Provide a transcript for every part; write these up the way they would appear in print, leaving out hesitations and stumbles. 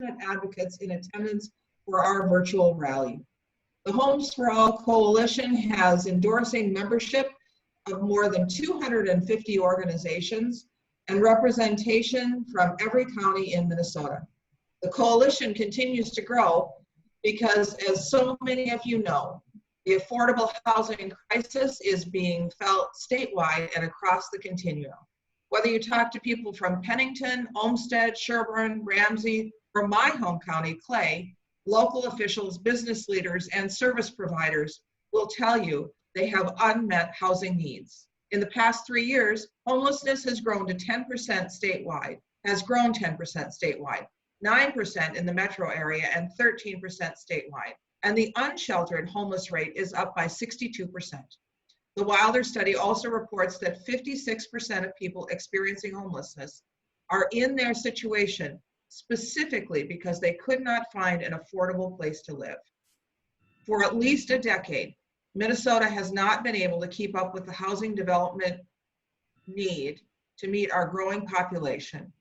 advocates in attendance for our virtual rally. The Homes for All Coalition has endorsing membership of more than 250 organizations and representation from every county in Minnesota. The coalition continues to grow because, as so many of you know, the affordable housing crisis is being felt statewide and across the continuum. Whether you talk to people from Pennington, Olmsted, Sherburne, Ramsey, or my home county, Clay, local officials, business leaders, and service providers will tell you they have unmet housing needs. In the past 3 years, homelessness has grown 10% statewide, 9% in the metro area, and 13% statewide. And the unsheltered homeless rate is up by 62%. The Wilder study also reports that 56% of people experiencing homelessness are in their situation specifically because they could not find an affordable place to live. For at least a decade, Minnesota has not been able to keep up with the housing development need to meet our growing population.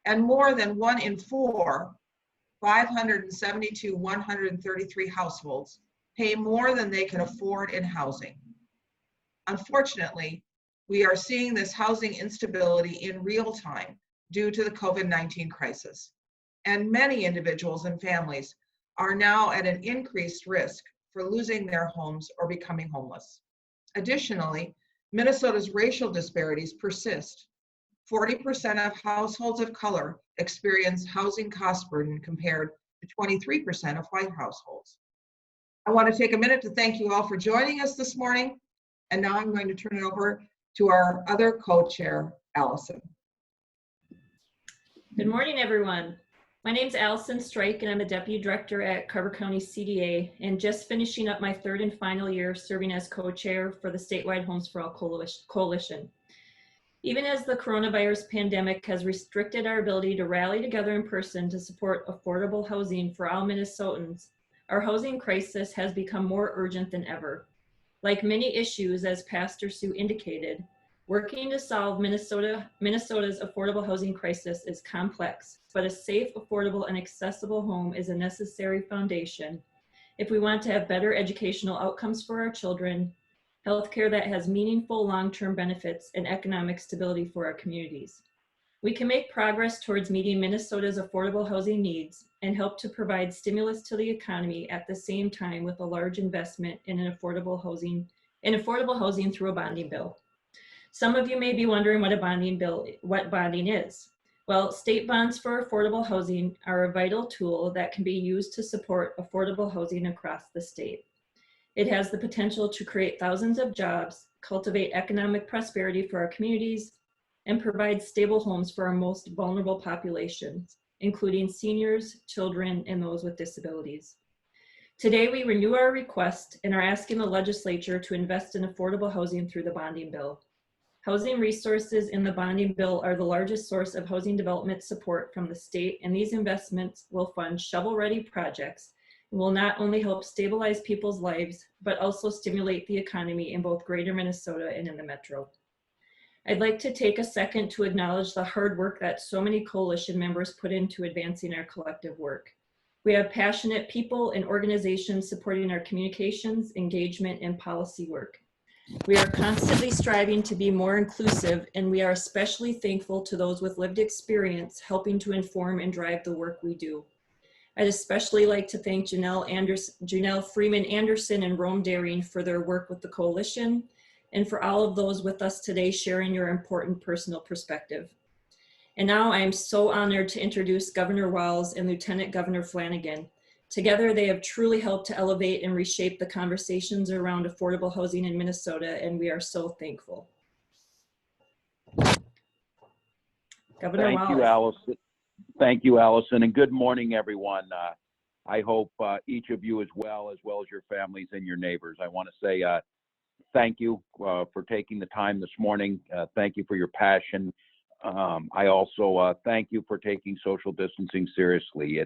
And more than 1 in 4, 572, 133 households pay more than they can afford in housing. Unfortunately, we are seeing this housing instability in real time due to the COVID-19 crisis. And many individuals and families are now at an increased risk for losing their homes or becoming homeless. Additionally, Minnesota's racial disparities persist. 40% of households of color experience housing cost burden compared to 23% of white households. I want to take a minute to thank you all for joining us this morning. And now I'm going to turn it over to our other co-chair, Allison. Good morning, everyone. My name is Allison Strike, and I'm a Deputy Director at Carver County CDA, and just finishing up my 3rd and final year serving as co-chair for the statewide Homes for All Coalition. Even as the coronavirus pandemic has restricted our ability to rally together in person to support affordable housing for all Minnesotans, our housing crisis has become more urgent than ever. Like many issues, as Pastor Sue indicated, working to solve Minnesota's affordable housing crisis is complex, but a safe, affordable, and accessible home is a necessary foundation if we want to have better educational outcomes for our children, healthcare that has meaningful long-term benefits, and economic stability for our communities. We can make progress towards meeting Minnesota's affordable housing needs and help to provide stimulus to the economy at the same time with a large investment in affordable housing through a bonding bill. Some of you may be wondering what bonding is. Well, state bonds for affordable housing are a vital tool that can be used to support affordable housing across the state. It has the potential to create thousands of jobs, cultivate economic prosperity for our communities, and provide stable homes for our most vulnerable populations, including seniors, children, and those with disabilities. Today, we renew our request and are asking the legislature to invest in affordable housing through the bonding bill. Housing resources in the bonding bill are the largest source of housing development support from the state, and these investments will fund shovel-ready projects and will not only help stabilize people's lives, but also stimulate the economy in both greater Minnesota and in the metro. I'd like to take a second to acknowledge the hard work that so many coalition members put into advancing our collective work. We have passionate people and organizations supporting our communications, engagement, and policy work. We are constantly striving to be more inclusive, and we are especially thankful to those with lived experience helping to inform and drive the work we do. I'd especially like to thank Janelle Freeman Anderson and Rome Daring for their work with the coalition, and for all of those with us today sharing your important personal perspective. And now I am so honored to introduce Governor Walz and Lieutenant Governor Flanagan. Together, they have truly helped to elevate and reshape the conversations around affordable housing in Minnesota, and we are so thankful. Governor Walz. Thank you, Allison. Thank you, Allison, and good morning, everyone. I hope each of you as well as your families and your neighbors. I want to say thank you for taking the time this morning. Thank you for your passion. I also thank you for taking social distancing seriously.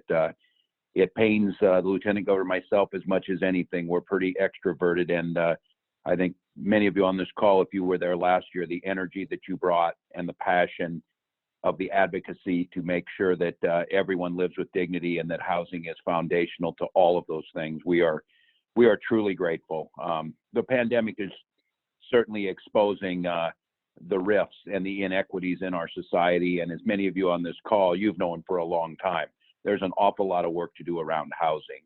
It pains the Lieutenant Governor myself as much as anything. We're pretty extroverted, and I think many of you on this call, if you were there last year, the energy that you brought and the passion of the advocacy to make sure that everyone lives with dignity and that housing is foundational to all of those things. We are truly grateful. The pandemic is certainly exposing the rifts and the inequities in our society. And as many of you on this call, you've known for a long time, there's an awful lot of work to do around housing.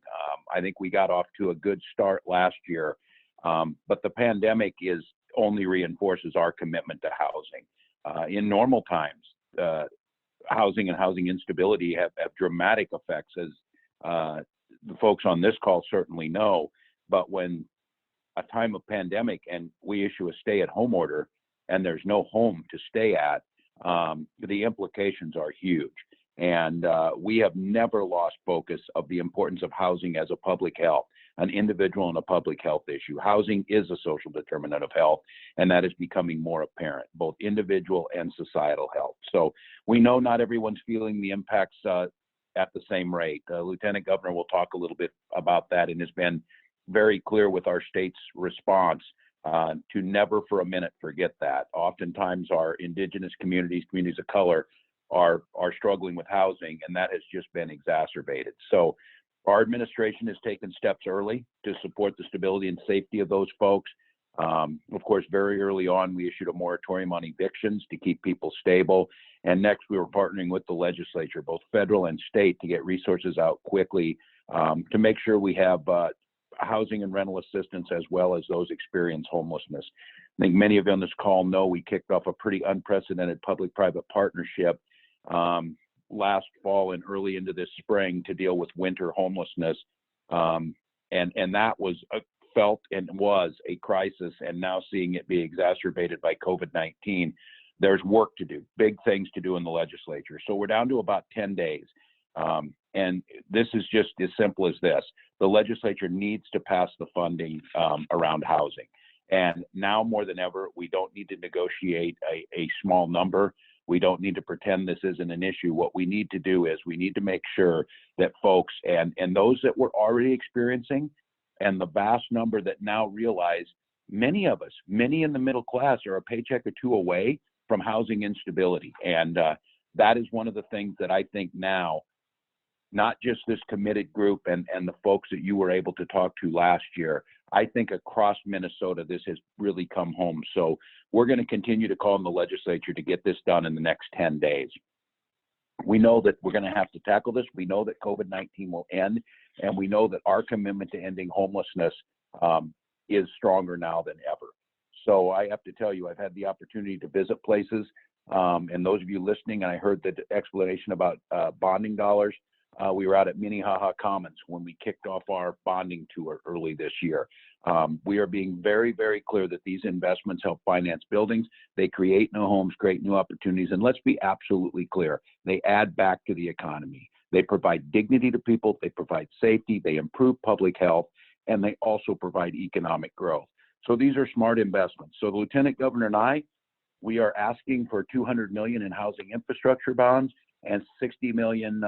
I think we got off to a good start last year, but the pandemic only reinforces our commitment to housing. In normal times, housing and housing instability have dramatic effects, as the folks on this call certainly know. But when a time of pandemic and we issue a stay-at-home order and there's no home to stay at, the implications are huge. And we have never lost focus of the importance of housing as a public health, an individual and a public health issue. Housing is a social determinant of health, and that is becoming more apparent, both individual and societal health. So we know not everyone's feeling the impacts at the same rate. Lieutenant Governor will talk a little bit about that and has been very clear with our state's response to never for a minute forget that. Oftentimes our indigenous communities, communities of color, are struggling with housing, and that has just been exacerbated. So our administration has taken steps early to support the stability and safety of those folks. Of course, very early on, we issued a moratorium on evictions to keep people stable. And next, we were partnering with the legislature, both federal and state, to get resources out quickly to make sure we have housing and rental assistance, as well as those experience homelessness. I think many of you on this call know we kicked off a pretty unprecedented public-private partnership last fall and early into this spring to deal with winter homelessness. And that was felt and was a crisis, and now seeing it be exacerbated by COVID-19, there's work to do, big things to do in the legislature. So we're down to about 10 days. And this is just as simple as this. The legislature needs to pass the funding around housing. And now more than ever, we don't need to negotiate a small number. We don't need to pretend this isn't an issue. What we need to do is we need to make sure that folks and those that were already experiencing, and the vast number that now realize, many of us, many in the middle class, are a paycheck or two away from housing instability. And that is one of the things that I think now, not just this committed group and the folks that you were able to talk to last year, I think across Minnesota, this has really come home. So we're going to continue to call on the legislature to get this done in the next 10 days. We know that we're going to have to tackle this. We know that COVID-19 will end, and we know that our commitment to ending homelessness is stronger now than ever. So I have to tell you, I've had the opportunity to visit places, and those of you listening, and I heard the explanation about bonding dollars. We were out at Minnehaha Commons when we kicked off our bonding tour early this year. We are being very, very clear that these investments help finance buildings. They create new homes, create new opportunities, and let's be absolutely clear, they add back to the economy. They provide dignity to people, they provide safety, they improve public health, and they also provide economic growth. So these are smart investments. So the Lieutenant Governor and we are asking for $200 million in housing infrastructure bonds and $60 million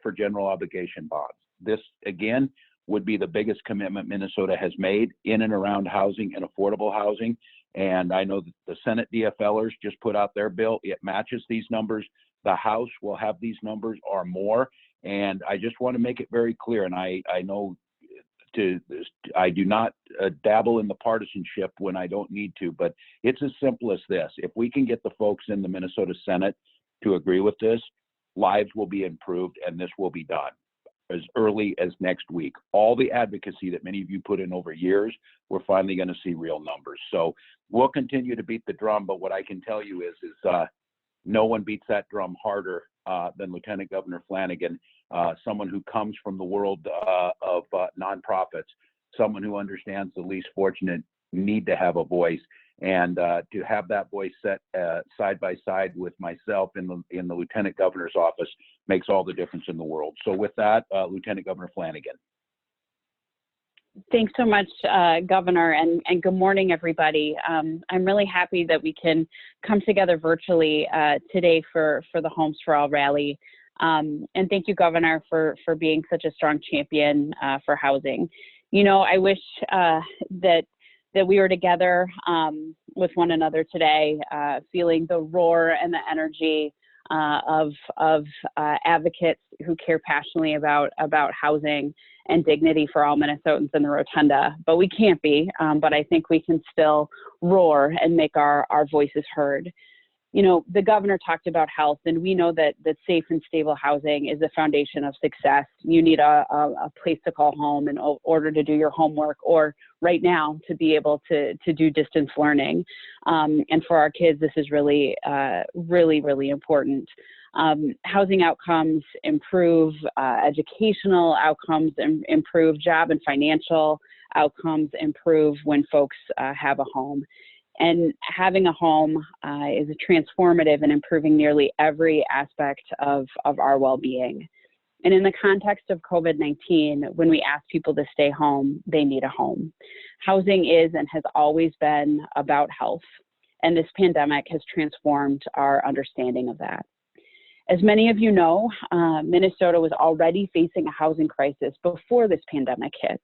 for general obligation bonds. This, again, would be the biggest commitment Minnesota has made in and around housing and affordable housing. And I know that the Senate DFLers just put out their bill. It matches these numbers. The House will have these numbers or more. And I just want to make it very clear, and I know I do not dabble in the partisanship when I don't need to, but it's as simple as this. If we can get the folks in the Minnesota Senate to agree with this, lives will be improved, and this will be done as early as next week. All the advocacy that many of you put in over years, we're finally going to see real numbers. So we'll continue to beat the drum, but what I can tell you is no one beats that drum harder than Lieutenant Governor Flanagan, someone who comes from the world of nonprofits, someone who understands the least fortunate need to have a voice, and to have that voice set side by side with myself in the Lieutenant Governor's office makes all the difference in the world. So with that, Lieutenant Governor Flanagan. Thanks so much, Governor, and good morning, everybody. I'm really happy that we can come together virtually today for the Homes for All rally. And thank you, Governor, for being such a strong champion for housing. You know, I wish that we were together with one another today, feeling the roar and the energy of advocates who care passionately about housing and dignity for all Minnesotans in the rotunda, but we can't be, but I think we can still roar and make our voices heard. You know, the governor talked about health, and we know that safe and stable housing is the foundation of success. You need a place to call home in order to do your homework, or right now to be able to do distance learning. And for our kids, this is really, really important. Housing outcomes improve, educational outcomes improve, job and financial outcomes improve when folks have a home. And having a home is transformative in improving nearly every aspect of our well-being. And in the context of COVID-19, when we ask people to stay home, they need a home. Housing is and has always been about health, and this pandemic has transformed our understanding of that. As many of you know, Minnesota was already facing a housing crisis before this pandemic hit.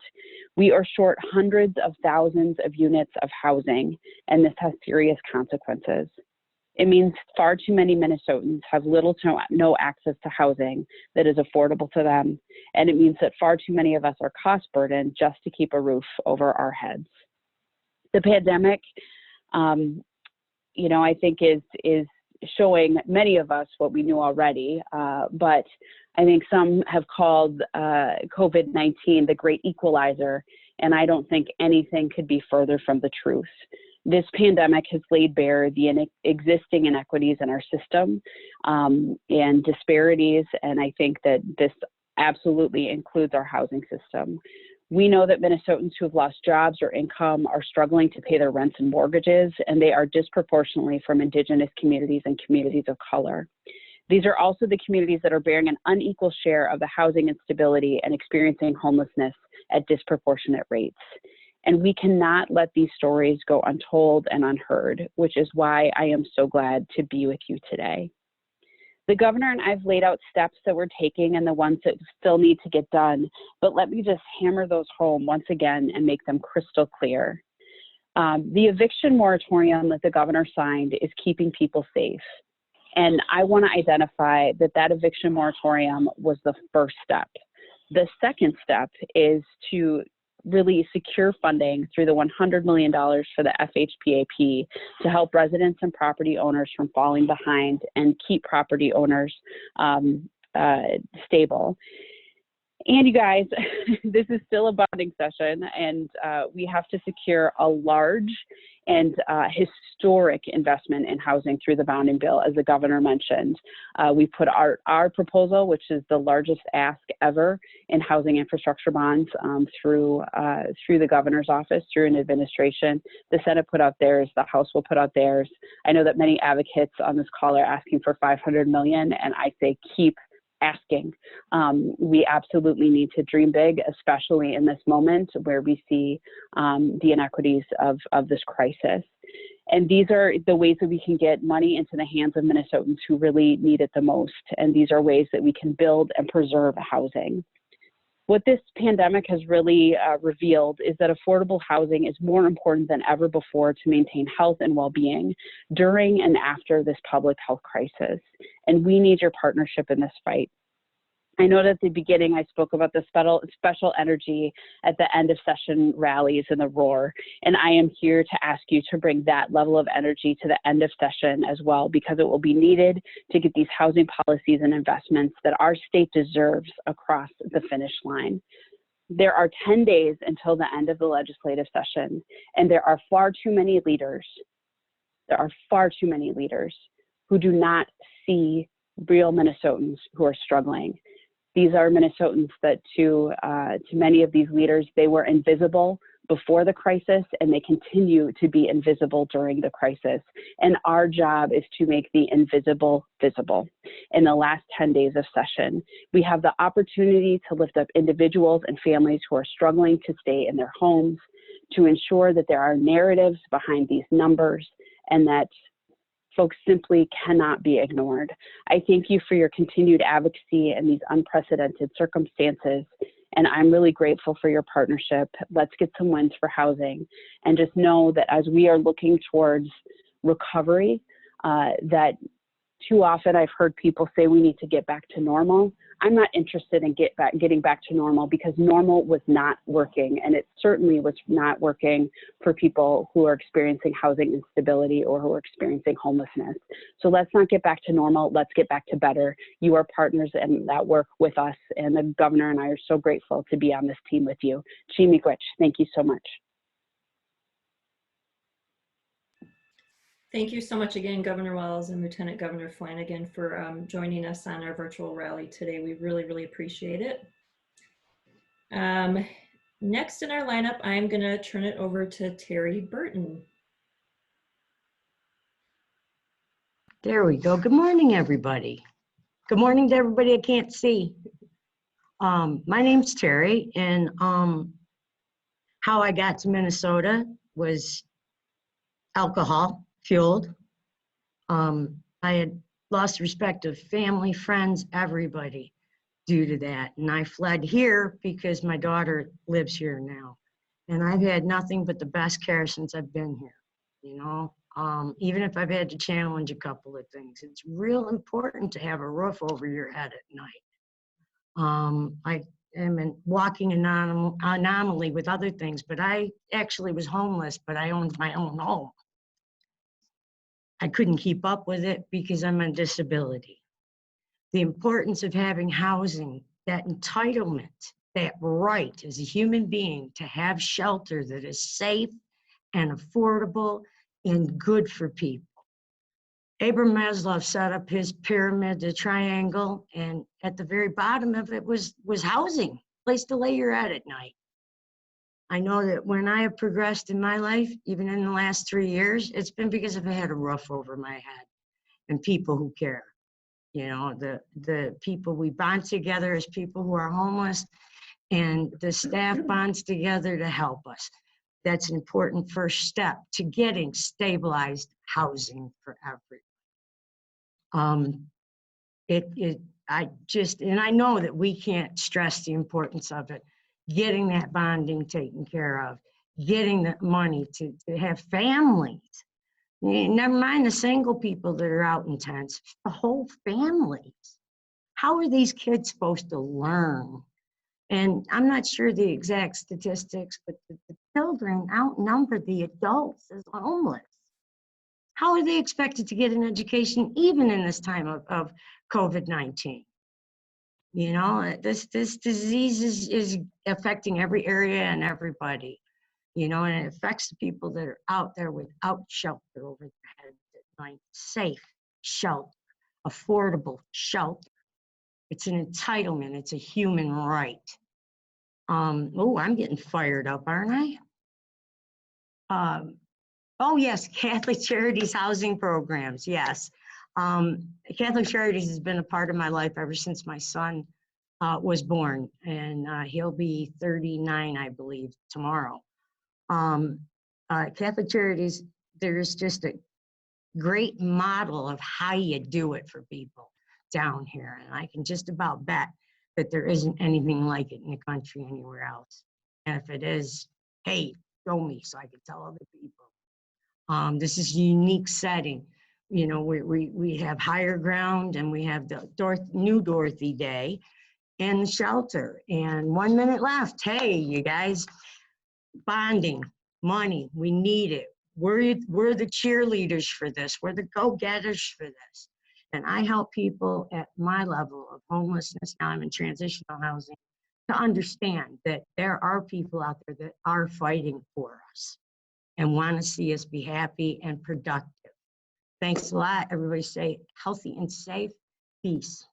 We are short hundreds of thousands of units of housing, and this has serious consequences. It means far too many Minnesotans have little to no access to housing that is affordable to them, and it means that far too many of us are cost burdened just to keep a roof over our heads. The pandemic, you know, I think is showing many of us what we knew already, but I think some have called COVID-19 the great equalizer, and I don't think anything could be further from the truth. This pandemic has laid bare the existing inequities in our system and disparities, and I think that this absolutely includes our housing system. We know that Minnesotans who have lost jobs or income are struggling to pay their rents and mortgages, and they are disproportionately from Indigenous communities and communities of color. These are also the communities that are bearing an unequal share of the housing instability and experiencing homelessness at disproportionate rates. And we cannot let these stories go untold and unheard, which is why I am so glad to be with you today. The governor and I've laid out steps that we're taking and the ones that still need to get done, but let me just hammer those home once again and make them crystal clear. The eviction moratorium that the governor signed is keeping people safe. And I want to identify that eviction moratorium was the first step. The second step is to really secure funding through the $100 million for the FHPAP to help residents and property owners from falling behind and keep property owners stable. And you guys, this is still a bonding session, and we have to secure a large and historic investment in housing through the bonding bill, as the governor mentioned. We put our proposal, which is the largest ask ever in housing infrastructure bonds, through the governor's office, through an administration. The Senate put out theirs, the House will put out theirs. I know that many advocates on this call are asking for $500 million, and I say keep asking. We absolutely need to dream big, especially in this moment where we see the inequities of this crisis. And these are the ways that we can get money into the hands of Minnesotans who really need it the most. And these are ways that we can build and preserve housing. What this pandemic has really revealed is that affordable housing is more important than ever before to maintain health and well-being during and after this public health crisis. And we need your partnership in this fight. I know that at the beginning I spoke about the special energy at the end of session rallies and the roar, and I am here to ask you to bring that level of energy to the end of session as well, because it will be needed to get these housing policies and investments that our state deserves across the finish line. There are 10 days until the end of the legislative session, and there are far too many leaders who do not see real Minnesotans who are struggling. These are Minnesotans that to many of these leaders, they were invisible before the crisis, and they continue to be invisible during the crisis. And our job is to make the invisible visible. In the last 10 days of session, we have the opportunity to lift up individuals and families who are struggling to stay in their homes, to ensure that there are narratives behind these numbers, and that folks simply cannot be ignored. I thank you for your continued advocacy in these unprecedented circumstances, and I'm really grateful for your partnership. Let's get some wins for housing, and just know that as we are looking towards recovery, that Too often I've heard people say we need to get back to normal. I'm not interested in getting back to normal, because normal was not working, and it certainly was not working for people who are experiencing housing instability or who are experiencing homelessness. So let's not get back to normal. Let's get back to better. You are partners in that work with us, and the governor and I are so grateful to be on this team with you. Chimiigwech, thank you so much. Thank you so much again, Governor Wells and Lieutenant Governor Flanagan, for joining us on our virtual rally today. We really, really appreciate it. Next in our lineup, I'm going to turn it over to Terry Burton. There we go. Good morning, everybody. Good morning to everybody I can't see. My name's Terry, and how I got to Minnesota was alcohol fueled. I had lost respect of family, friends, everybody due to that. And I fled here because my daughter lives here now. And I've had nothing but the best care since I've been here, you know. Even if I've had to challenge a couple of things, it's real important to have a roof over your head at night. I am a walking anomaly with other things, but I actually was homeless, but I owned my own home. I couldn't keep up with it because I'm on disability. The importance of having housing, that entitlement, that right as a human being to have shelter that is safe and affordable and good for people. Abraham Maslow set up his pyramid, the triangle, and at the very bottom of it was housing, place to lay your head at night. I know that when I have progressed in my life, even in the last 3 years, it's been because I've had a roof over my head and people who care. You know, the people we bond together as people who are homeless, and the staff bonds together to help us. That's an important first step to getting stabilized housing for everyone. I know that we can't stress the importance of it, getting that bonding taken care of, getting the money to have families. Never mind the single people that are out in tents, the whole families. How are these kids supposed to learn? And I'm not sure the exact statistics, but the children outnumber the adults as homeless. How are they expected to get an education even in this time of COVID-19? You know, this disease is affecting every area and everybody, you know, and it affects the people that are out there without shelter over their heads at night. Safe shelter, affordable shelter. It's an entitlement, it's a human right. Oh, I'm getting fired up, aren't I? Oh yes, Catholic Charities housing programs, yes. Catholic Charities has been a part of my life ever since my son was born, and he'll be 39, I believe, tomorrow. Catholic Charities, there's just a great model of how you do it for people down here, and I can just about bet that there isn't anything like it in the country anywhere else. And if it is, hey, show me so I can tell other people. This is a unique setting. You know, we have higher ground, and we have the new Dorothy Day and the shelter. And 1 minute left. Hey, you guys, bonding, money, we need it. We're the cheerleaders for this. We're the go-getters for this. And I help people at my level of homelessness, now I'm in transitional housing, to understand that there are people out there that are fighting for us and want to see us be happy and productive. Thanks a lot. Everybody stay healthy and safe. Peace.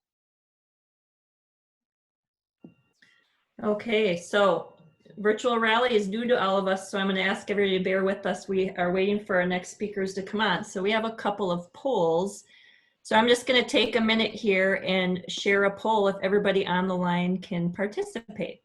Okay, so virtual rally is new to all of us, so I'm going to ask everybody to bear with us. We are waiting for our next speakers to come on. So we have a couple of polls. So I'm just going to take a minute here and share a poll if everybody on the line can participate.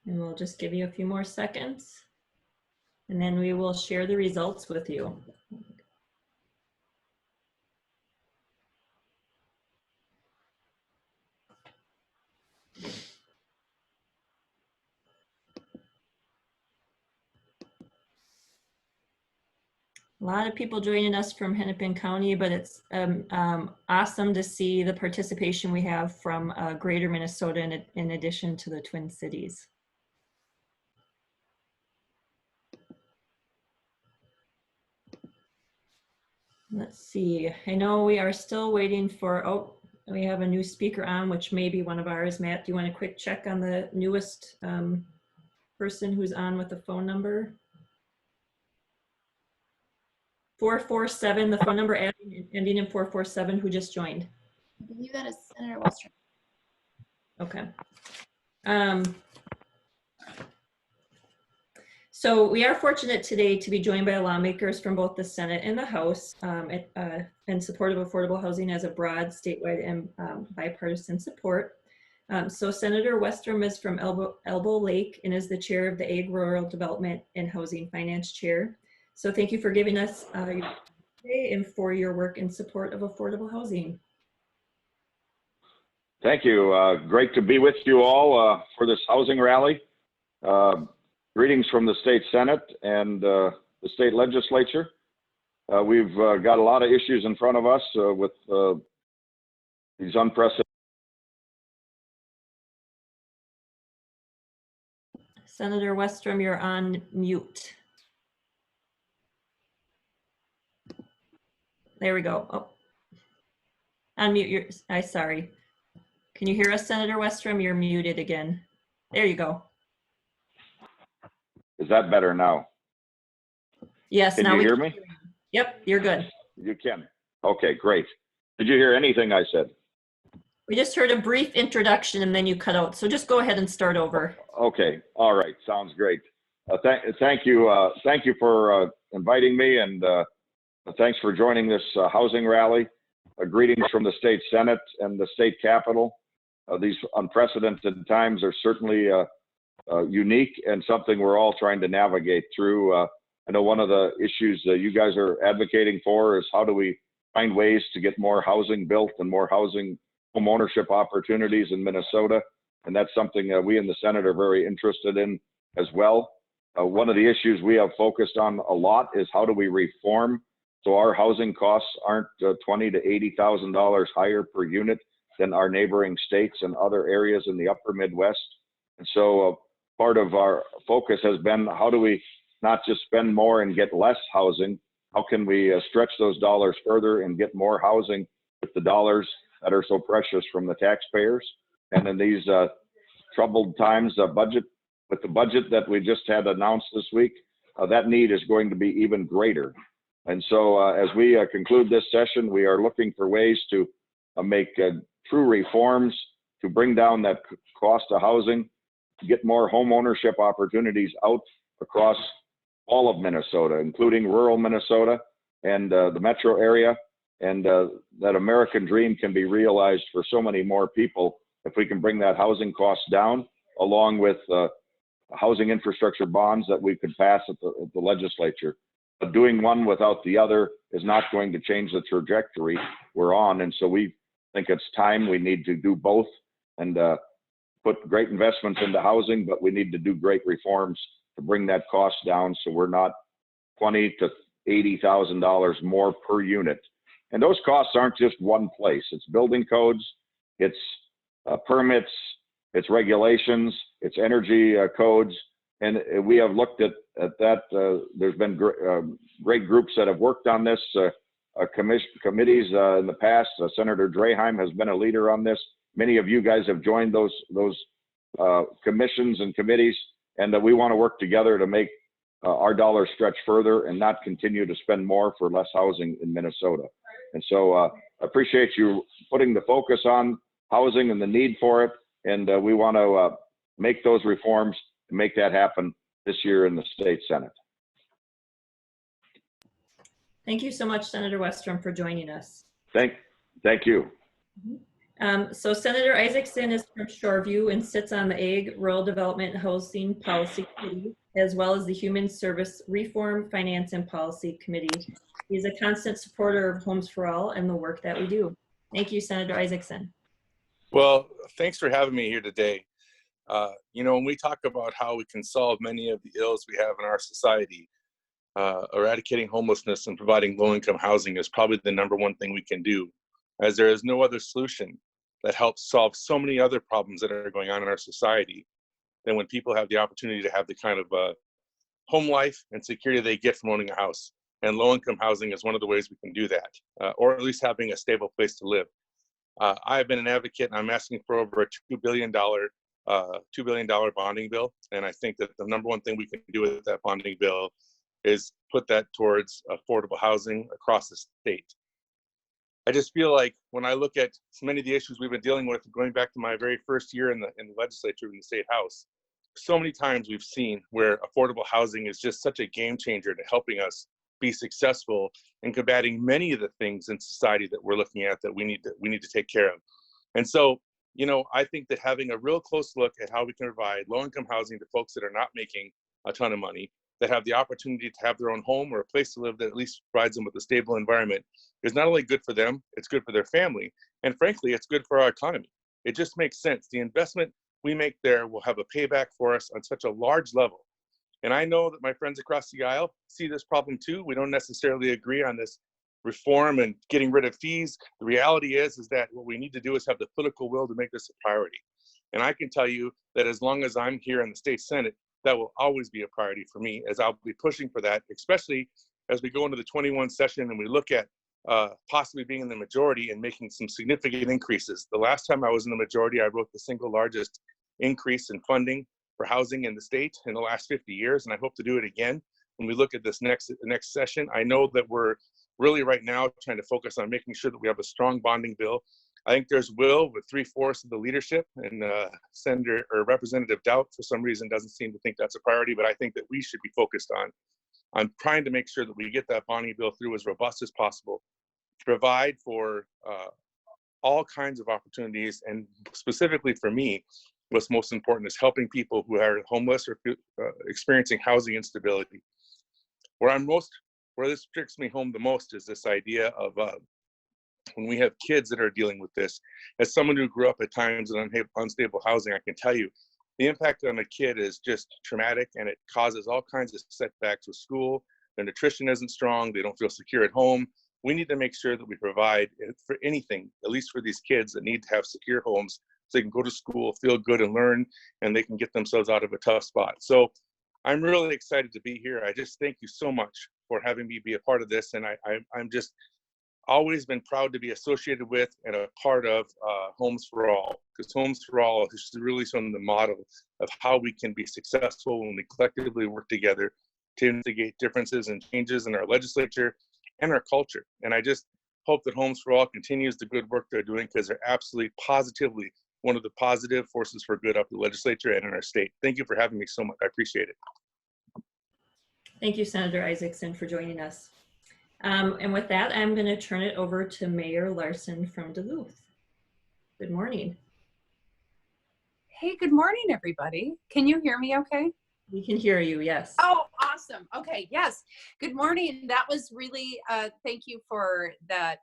And we'll just give you a few more seconds, and then we will share the results with you. A lot of people joining us from Hennepin County, but it's awesome to see the participation we have from greater Minnesota in addition to the Twin Cities. Let's see, I know we are still waiting for, oh, we have a new speaker on, which may be one of ours. Matt, do you want a quick check on the newest person who's on with the phone number? 447, the phone number ending in 447, who just joined? I believe that is Senator Westrom. Okay. So we are fortunate today to be joined by lawmakers from both the Senate and the House in support of affordable housing as a broad statewide and bipartisan support. So Senator Westrom is from Elbow Lake and is the chair of the Ag Rural Development and Housing Finance Chair. So thank you for giving us your time today and for your work in support of affordable housing. Thank you. Great to be with you all for this housing rally. Greetings from the state Senate and the state legislature. We've got a lot of issues in front of us with these unprecedented. Senator Westrom, you're on mute. There we go. Oh, unmute your, sorry. Can you hear us, Senator Westrom? You're muted again. There you go. Is that better now? Yes. Can now you hear me? Yep, you're good. You can. Okay, great. Did you hear anything I said? We just heard a brief introduction and then you cut out. So just go ahead and start over. Okay. All right. Sounds great. Thank you. Thank you for inviting me, and thanks for joining this housing rally. Greetings from the state Senate and the state Capitol. These unprecedented times are certainly unique and something we're all trying to navigate through. I know one of the issues that you guys are advocating for is how do we find ways to get more housing built and more housing home ownership opportunities in Minnesota. And that's something we in the Senate are very interested in as well. One of the issues we have focused on a lot is how do we reform so our housing costs aren't $20,000 to $80,000 higher per unit than our neighboring states and other areas in the upper Midwest. And so part of our focus has been how do we not just spend more and get less housing, how can we stretch those dollars further and get more housing with the dollars that are so precious from the taxpayers. And in these troubled times, with the budget that we just had announced this week, that need is going to be even greater. And so as we conclude this session, we are looking for ways to make true reforms to bring down that cost of housing, to get more home ownership opportunities out across all of Minnesota, including rural Minnesota and the metro area, and that American dream can be realized for so many more people if we can bring that housing cost down, along with housing infrastructure bonds that we could pass at the legislature. But doing one without the other is not going to change the trajectory we're on. And so we think it's time we need to do both and put great investments into housing, but we need to do great reforms to bring that cost down so we're not $20,000 to $80,000 more per unit. And those costs aren't just one place. It's building codes, it's permits, it's regulations, it's energy codes. And we have looked at that. There's been great groups that have worked on this, committees in the past. Senator Draheim has been a leader on this. Many of you guys have joined those commissions and committees, and we want to work together to make our dollars stretch further and not continue to spend more for less housing in Minnesota. And so I appreciate you putting the focus on housing and the need for it. And we want to make those reforms to make that happen this year in the state Senate. Thank you so much, Senator Westrom, for joining us. Thank you. So Senator Isaacson is from Shoreview and sits on the Ag, Rural Development and Housing Policy Committee, as well as the Human Service Reform, Finance and Policy Committee. He's a constant supporter of Homes for All and the work that we do. Thank you, Senator Isaacson. Well, thanks for having me here today. When we talk about how we can solve many of the ills we have in our society, eradicating homelessness and providing low-income housing is probably the #1 thing we can do, as there is no other solution that helps solve so many other problems that are going on in our society than when people have the opportunity to have the kind of home life and security they get from owning a house. And low-income housing is one of the ways we can do that, or at least having a stable place to live. I've been an advocate, and I'm asking for over a $2 billion bonding bill. And I think that the #1 thing we can do with that bonding bill is put that towards affordable housing across the state. I just feel like when I look at so many of the issues we've been dealing with, going back to my very first year in the legislature in the state house, so many times we've seen where affordable housing is just such a game changer to helping us be successful in combating many of the things in society that we're looking at that we need to take care of. And so, I think that having a real close look at how we can provide low-income housing to folks that are not making a ton of money, that have the opportunity to have their own home or a place to live that at least provides them with a stable environment, is not only good for them, it's good for their family, and frankly, it's good for our economy. It just makes sense. The investment we make there will have a payback for us on such a large level. And I know that my friends across the aisle see this problem too. We don't necessarily agree on this reform and getting rid of fees. The reality is that what we need to do is have the political will to make this a priority. And I can tell you that as long as I'm here in the state Senate, that will always be a priority for me, as I'll be pushing for that, especially as we go into the 21 session and we look at possibly being in the majority and making some significant increases. The last time I was in the majority, I wrote the single largest increase in funding for housing in the state in the last 50 years, and I hope to do it again when we look at this next session. I know that we're really right now trying to focus on making sure that we have a strong bonding bill. I think there's will with 3/4 of the leadership, and Senator or Representative Doubt for some reason doesn't seem to think that's a priority, but I think that we should be focused on trying to make sure that we get that bonding bill through as robust as possible, to provide for all kinds of opportunities. And specifically for me, what's most important is helping people who are homeless or experiencing housing instability. Where this strikes me home the most is this idea of when we have kids that are dealing with this. As someone who grew up at times in unstable housing, I can tell you the impact on a kid is just traumatic, and it causes all kinds of setbacks with school. Their nutrition isn't strong. They don't feel secure at home. We need to make sure that we provide for anything, at least for these kids that need to have secure homes, so they can go to school, feel good and learn, and they can get themselves out of a tough spot. So I'm really excited to be here. I just thank you so much for having me be a part of this. And I'm just always been proud to be associated with and a part of Homes for All, because Homes for All is really some of the model of how we can be successful when we collectively work together to instigate differences and changes in our legislature and our culture. And I just hope that Homes for All continues the good work they're doing, because they're absolutely positively one of the positive forces for good up the legislature and in our state. Thank you for having me so much. I appreciate it. Thank you, Senator Isaacson, for joining us. And with that, I'm going to turn it over to Mayor Larson from Duluth. Good morning. Hey, good morning, everybody. Can you hear me okay? We can hear you, yes. Oh, awesome. Okay, yes. Good morning. That was really, thank you for that.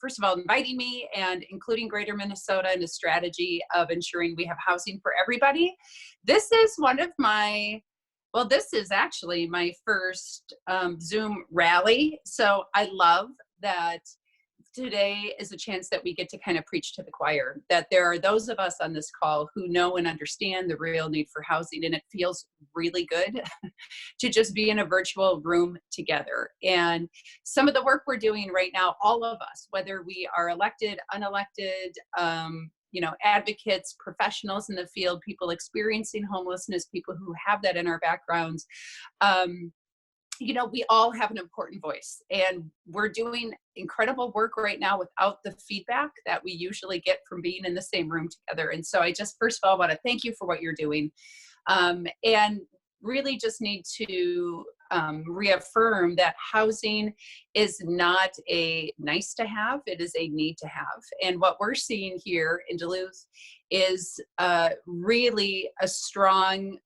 First of all, inviting me and including Greater Minnesota in a strategy of ensuring we have housing for everybody. This is one of my, well, this is actually my first Zoom rally. So I love that today is a chance that we get to kind of preach to the choir, that there are those of us on this call who know and understand the real need for housing, and it feels really good to just be in a virtual room together. And some of the work we're doing right now, all of us, whether we are elected, unelected, advocates, professionals in the field, people experiencing homelessness, people who have that in our backgrounds, we all have an important voice, and we're doing incredible work right now without the feedback that we usually get from being in the same room together. And so I just, first of all, want to thank you for what you're doing, and really just need to reaffirm that housing is not a nice to have, it is a need to have. And what we're seeing here in Duluth is really a strong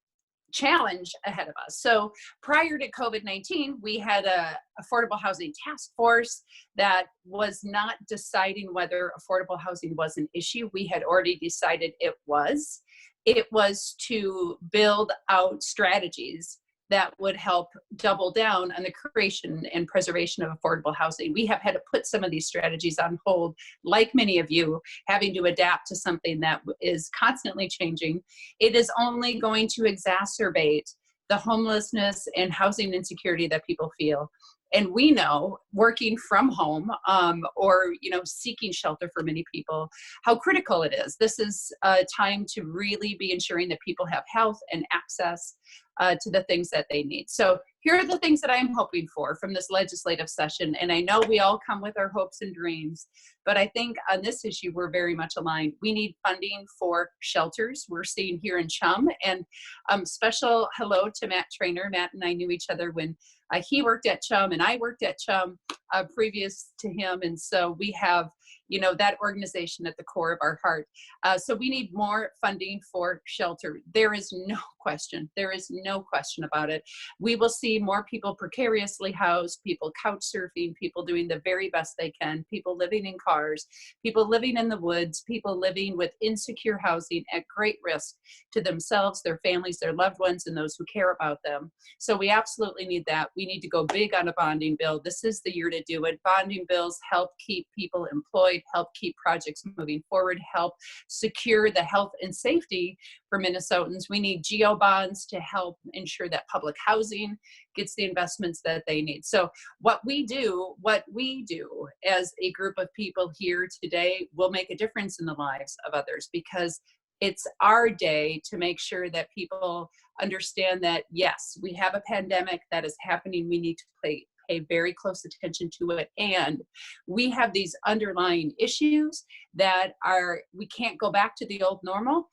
challenge ahead of us. So prior to COVID-19, we had a affordable housing task force that was not deciding whether affordable housing was an issue. We had already decided it was. It was to build out strategies that would help double down on the creation and preservation of affordable housing. We have had to put some of these strategies on hold, like many of you, having to adapt to something that is constantly changing. It is only going to exacerbate the homelessness and housing insecurity that people feel. And we know, working from home or seeking shelter for many people, how critical it is. This is a time to really be ensuring that people have health and access to the things that they need. So here are the things that I'm hoping for from this legislative session. And I know we all come with our hopes and dreams, but I think on this issue, we're very much aligned. We need funding for shelters. We're seeing here in Chum, and special hello to Matt Trainer. Matt and I knew each other when he worked at Chum and I worked at Chum previous to him. And so we have, that organization at the core of our heart. So we need more funding for shelter. There is no question. There is no question about it. We will see more people precariously housed, people couch surfing, people doing the very best they can, people living in cars, people living in the woods, people living with insecure housing at great risk to themselves, their families, their loved ones, and those who care about them. So we absolutely need that. We need to go big on a bonding bill. This is the year to do it. Bonding bills help keep people employed, help keep projects moving forward, help secure the health and safety for Minnesotans. We need geo bonds to help ensure that public housing gets the investments that they need. So what we do as a group of people here today will make a difference in the lives of others, because it's our day to make sure that people understand that, yes, we have a pandemic that is happening. We need to pay very close attention to it. And we have these underlying issues that we can't go back to the old normal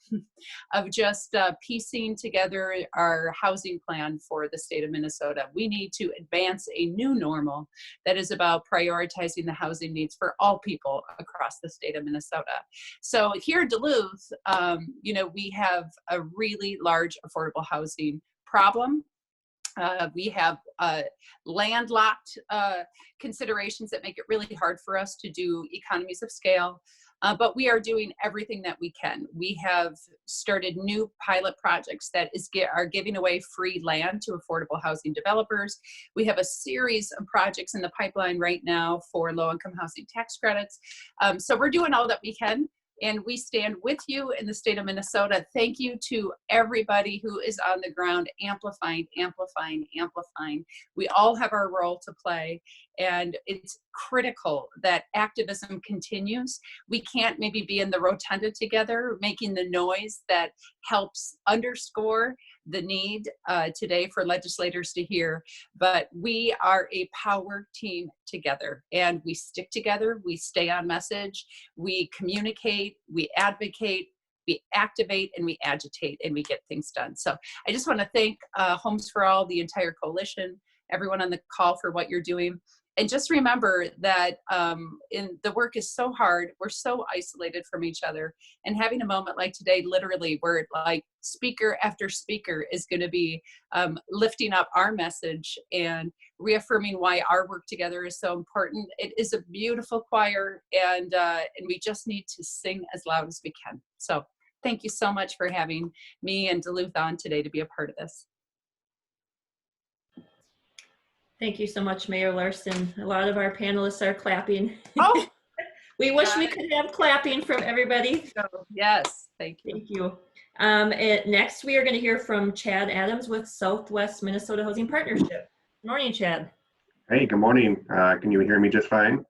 of just piecing together our housing plan for the state of Minnesota. We need to advance a new normal that is about prioritizing the housing needs for all people across the state of Minnesota. So here in Duluth, we have a really large affordable housing problem. We have landlocked considerations that make it really hard for us to do economies of scale, but we are doing everything that we can. We have started new pilot projects that are giving away free land to affordable housing developers. We have a series of projects in the pipeline right now for low-income housing tax credits. So we're doing all that we can. And we stand with you in the state of Minnesota. Thank you to everybody who is on the ground amplifying. We all have our role to play, and it's critical that activism continues. We can't maybe be in the rotunda together, making the noise that helps underscore the need today for legislators to hear, but we are a power team together, and we stick together, we stay on message, we communicate, we advocate, we activate, and we agitate, and we get things done. So I just want to thank Homes for All, the entire coalition, everyone on the call for what you're doing. And just remember that the work is so hard, we're so isolated from each other, and having a moment like today, literally, where like speaker after speaker is going to be lifting up our message and reaffirming why our work together is so important. It is a beautiful choir, and we just need to sing as loud as we can. So thank you so much for having me and Duluth on today to be a part of this. Thank you so much, Mayor Larson. A lot of our panelists are clapping. Oh, we wish we could have clapping from everybody. Yes, thank you. Thank you. Next, we are going to hear from Chad Adams with Southwest Minnesota Housing Partnership. Good morning, Chad. Hey, good morning. Can you hear me just fine?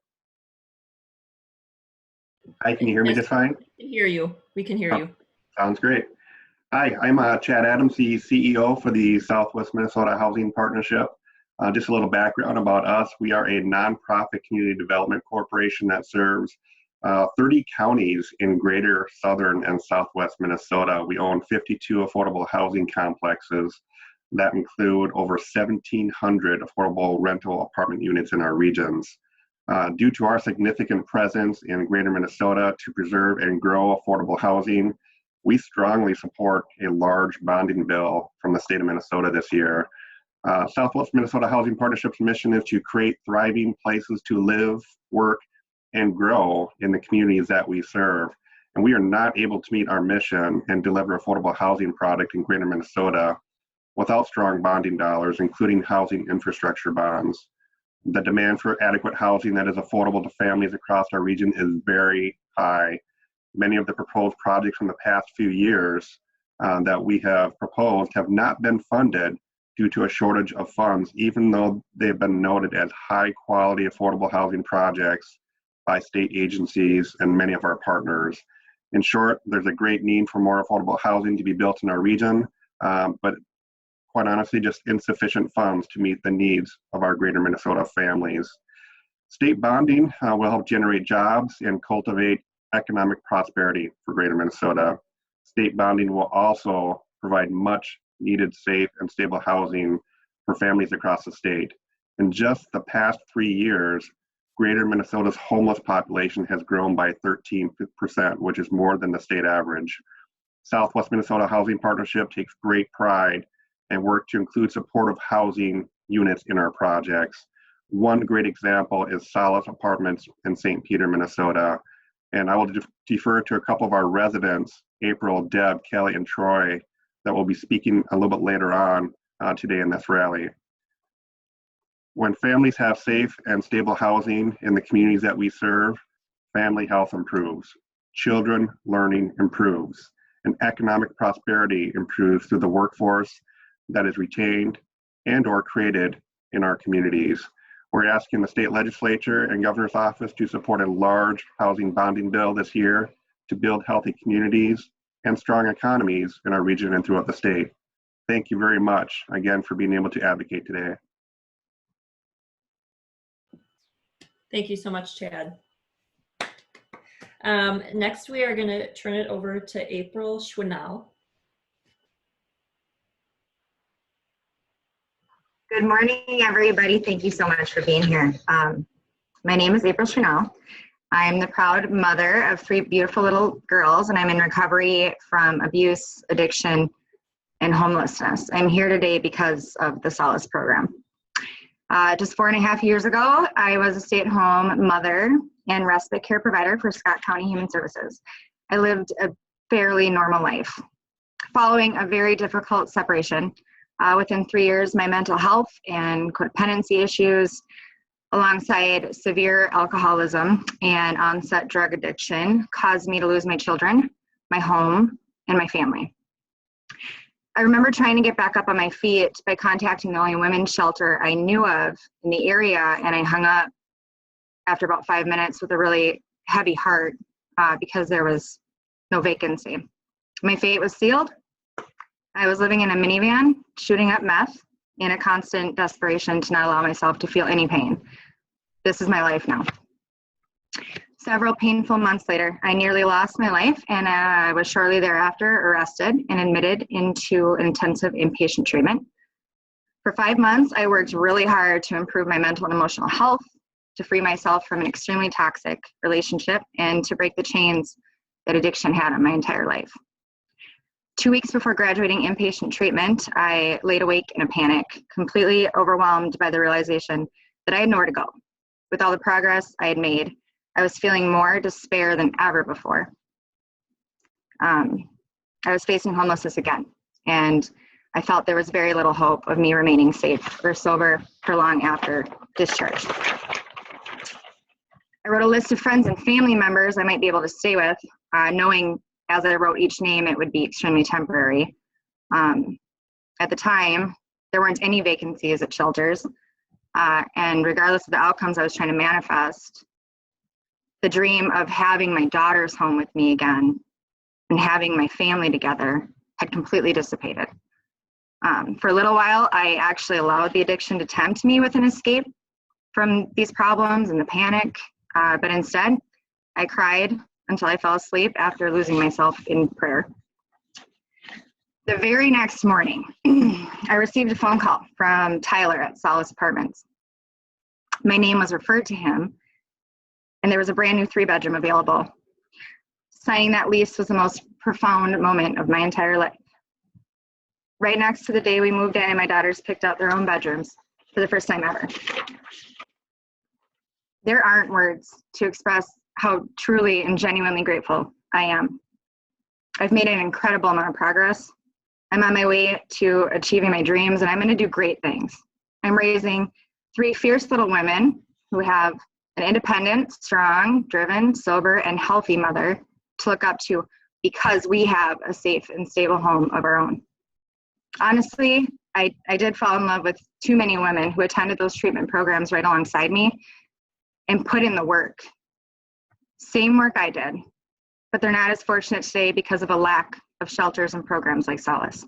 Hi, can you hear me just fine? We can hear you. We can hear you. Sounds great. Hi, I'm Chad Adams, the CEO for the Southwest Minnesota Housing Partnership. Just a little background about us. We are a nonprofit community development corporation that serves 30 counties in greater southern and southwest Minnesota. We own 52 affordable housing complexes. that include over 1,700 affordable rental apartment units in our regions. Due to our significant presence in Greater Minnesota to preserve and grow affordable housing, we strongly support a large bonding bill from the state of Minnesota this year. Southwest Minnesota Housing Partnership's mission is to create thriving places to live, work, and grow in the communities that we serve. And we are not able to meet our mission and deliver affordable housing product in Greater Minnesota without strong bonding dollars, including housing infrastructure bonds. The demand for adequate housing that is affordable to families across our region is very high. Many of the proposed projects from the past few years that we have proposed have not been funded due to a shortage of funds, even though they've been noted as high quality affordable housing projects by state agencies and many of our partners. In short, there's a great need for more affordable housing to be built in our region, but quite honestly, just insufficient funds to meet the needs of our Greater Minnesota families. State bonding will help generate jobs and cultivate economic prosperity for Greater Minnesota. State bonding will also provide much needed safe and stable housing for families across the state. In just the past 3 years, Greater Minnesota's homeless population has grown by 13%, which is more than the state average. Southwest Minnesota Housing Partnership takes great pride and work to include supportive housing units in our projects. One great example is Solace Apartments in St. Peter, Minnesota. And I will defer to a couple of our residents, April, Deb, Kelly, and Troy, that will be speaking a little bit later on today in this rally. When families have safe and stable housing in the communities that we serve, family health improves, children learning improves, and economic prosperity improves through the workforce that is retained and or created in our communities. We're asking the state legislature and governor's office to support a large housing bonding bill this year to build healthy communities and strong economies in our region and throughout the state. Thank you very much again for being able to advocate today. Thank you so much, Chad. Next, we are going to turn it over to April Schwinal. Good morning, everybody. Thank you so much for being here. My name is April Schwinal. I'm the proud mother of 3 beautiful little girls, and I'm in recovery from abuse, addiction, and homelessness. I'm here today because of the Solace program. Just 4.5 years ago, I was a stay-at-home mother and respite care provider for Scott County Human Services. I lived a fairly normal life. Following a very difficult separation, within 3 years, my mental health and codependency issues, alongside severe alcoholism and onset drug addiction, caused me to lose my children, my home, and my family. I remember trying to get back up on my feet by contacting the only women's shelter I knew of in the area, and I hung up after about 5 minutes with a really heavy heart because there was no vacancy. My fate was sealed. I was living in a minivan, shooting up meth, in a constant desperation to not allow myself to feel any pain. This is my life now. Several painful months later, I nearly lost my life, and I was shortly thereafter arrested and admitted into intensive inpatient treatment. For 5 months, I worked really hard to improve my mental and emotional health, to free myself from an extremely toxic relationship, and to break the chains that addiction had on my entire life. 2 weeks before graduating inpatient treatment, I laid awake in a panic, completely overwhelmed by the realization that I had nowhere to go. With all the progress I had made, I was feeling more despair than ever before. I was facing homelessness again, and I felt there was very little hope of me remaining safe or sober for long after discharge. I wrote a list of friends and family members I might be able to stay with, knowing as I wrote each name, it would be extremely temporary. At the time, there weren't any vacancies at shelters, and regardless of the outcomes I was trying to manifest, the dream of having my daughters home with me again and having my family together had completely dissipated. For a little while, I actually allowed the addiction to tempt me with an escape from these problems and the panic, but instead, I cried until I fell asleep after losing myself in prayer. The very next morning, I received a phone call from Tyler at Solace Apartments. My name was referred to him, and there was a brand new 3-bedroom available. Signing that lease was the most profound moment of my entire life. Right next to the day we moved in, and my daughters picked out their own bedrooms for the first time ever. There aren't words to express how truly and genuinely grateful I am. I've made an incredible amount of progress. I'm on my way to achieving my dreams, and I'm going to do great things. I'm raising 3 fierce little women who have an independent, strong, driven, sober, and healthy mother to look up to because we have a safe and stable home of our own. Honestly, I did fall in love with too many women who attended those treatment programs right alongside me and put in the work. Same work I did, but they're not as fortunate today because of a lack of shelters and programs like Solace.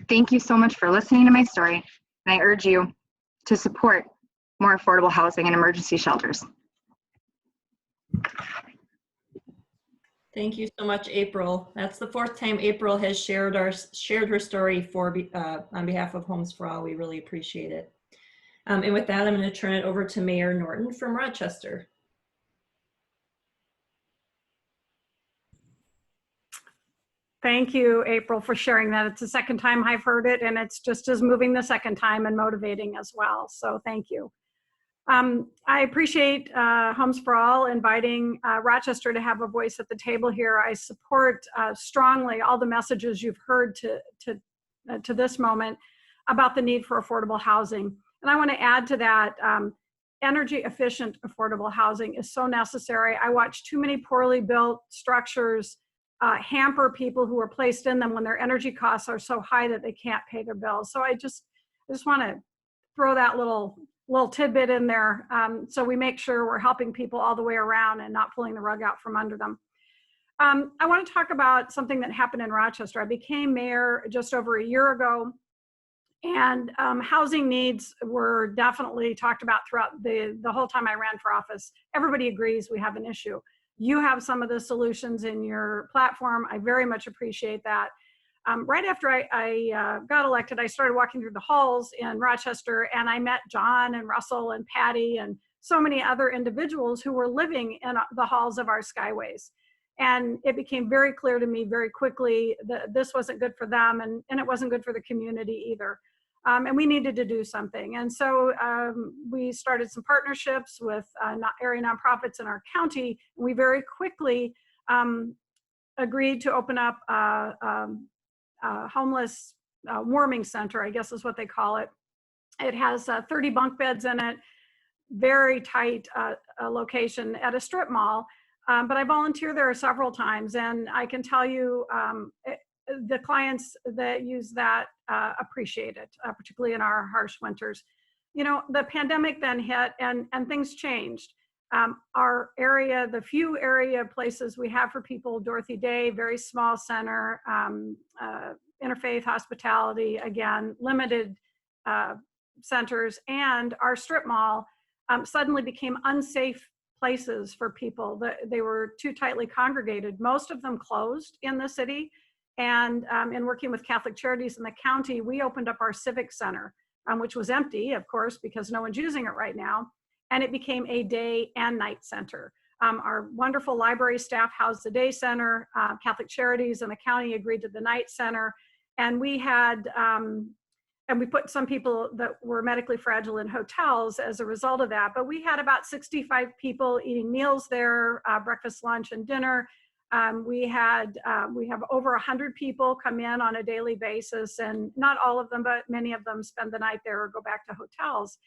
Thank you so much for listening to my story, and I urge you to support more affordable housing and emergency shelters. Thank you so much, April. That's the 4th time April has shared her story on behalf of Homes for All. We really appreciate it. And with that, I'm going to turn it over to Mayor Norton from Rochester. Thank you, April, for sharing that. It's the 2nd time I've heard it, and it's just as moving the 2nd time and motivating as well. So thank you. I appreciate Homes for All inviting Rochester to have a voice at the table here. I support strongly all the messages you've heard to this moment about the need for affordable housing. And I want to add to that, energy efficient affordable housing is so necessary. I watch too many poorly built structures hamper people who are placed in them when their energy costs are so high that they can't pay their bills. So I just want to throw that little tidbit in there so we make sure we're helping people all the way around and not pulling the rug out from under them. I want to talk about something that happened in Rochester. I became mayor just over a year ago, and housing needs were definitely talked about throughout the whole time I ran for office. Everybody agrees we have an issue. You have some of the solutions in your platform. I very much appreciate that. Right after I got elected, I started walking through the halls in Rochester, and I met John and Russell and Patty and so many other individuals who were living in the halls of our Skyways. And it became very clear to me very quickly that this wasn't good for them, and it wasn't good for the community either. And we needed to do something. And so we started some partnerships with area nonprofits in our county. And we very quickly agreed to open up homeless warming center, I guess is what they call it. It has 30 bunk beds in it, very tight location at a strip mall. But I volunteer there several times, and I can tell you the clients that use that appreciate it, particularly in our harsh winters. You know, the pandemic then hit and things changed. Our area, the few area places we have for people, Dorothy Day, very small center, interfaith hospitality, again, limited centers, and our strip mall suddenly became unsafe places for people. They were too tightly congregated. Most of them closed in the city. And in working with Catholic Charities in the county, we opened up our civic center, which was empty, of course, because no one's using it right now. And it became a day and night center. Our wonderful library staff housed the day center. Catholic Charities in the county agreed to the night center. And we had, and we put some people that were medically fragile in hotels as a result of that. But we had about 65 people eating meals there, breakfast, lunch, and dinner. We have over 100 people come in on a daily basis, and not all of them, but many of them spend the night there or go back to hotels.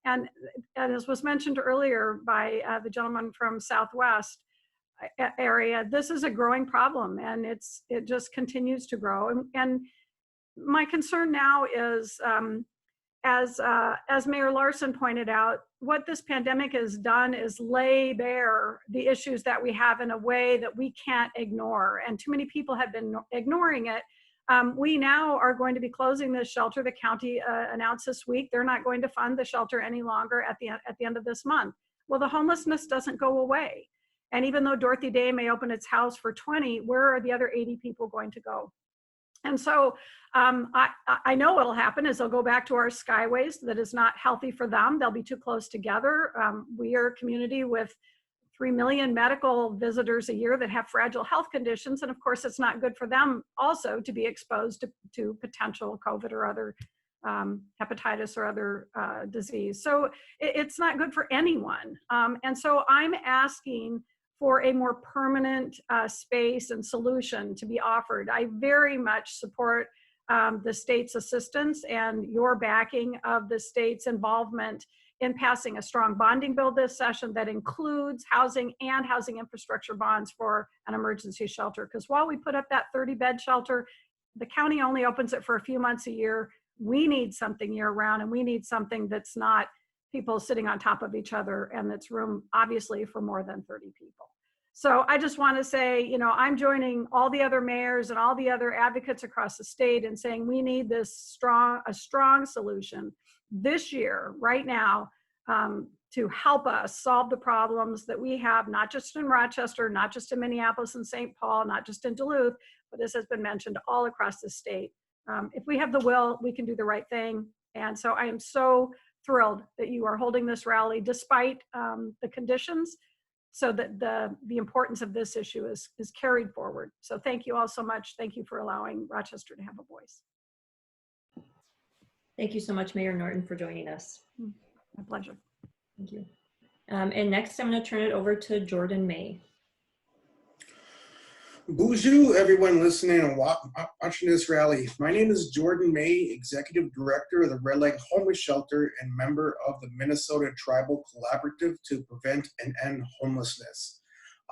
And as was mentioned earlier by the gentleman from Southwest area, this is a growing problem, and it just continues to grow. And my concern now is, as Mayor Larson pointed out, what this pandemic has done is lay bare the issues that we have in a way that we can't ignore. And too many people have been ignoring it. We now are going to be closing this shelter. The county announced this week they're not going to fund the shelter any longer at the end of this month. Well, the homelessness doesn't go away. And even though Dorothy Day may open its house for 20, where are the other 80 people going to go? And so I know what'll happen is they'll go back to our skyways. That is not healthy for them. They'll be too close together. We are a community with 3 million medical visitors a year that have fragile health conditions. And of course, it's not good for them also to be exposed to potential COVID or other hepatitis or other disease. So it's not good for anyone. And so I'm asking for a more permanent space and solution to be offered. I very much support the state's assistance and your backing of the state's involvement in passing a strong bonding bill this session that includes housing and housing infrastructure bonds for an emergency shelter. Because while we put up that 30-bed shelter, the county only opens it for a few months a year. We need something year-round, and we need something that's not people sitting on top of each other, and that's room, obviously, for more than 30 people. So I just want to say, you know, I'm joining all the other mayors and all the other advocates across the state in saying we need a strong solution this year, right now, to help us solve the problems that we have, not just in Rochester, not just in Minneapolis and St. Paul, not just in Duluth, but this has been mentioned all across the state. If we have the will, we can do the right thing. And so I am so thrilled that you are holding this rally despite the conditions, so that the importance of this issue is carried forward. So thank you all so much. Thank you for allowing Rochester to have a voice. Thank you so much, Mayor Norton, for joining us. My pleasure. Thank you. And next, I'm going to turn it over to Jordan May. Bonjour, everyone listening and watching this rally. My name is Jordan May, Executive Director of the Red Lake Homeless Shelter and member of the Minnesota Tribal Collaborative to Prevent and End Homelessness.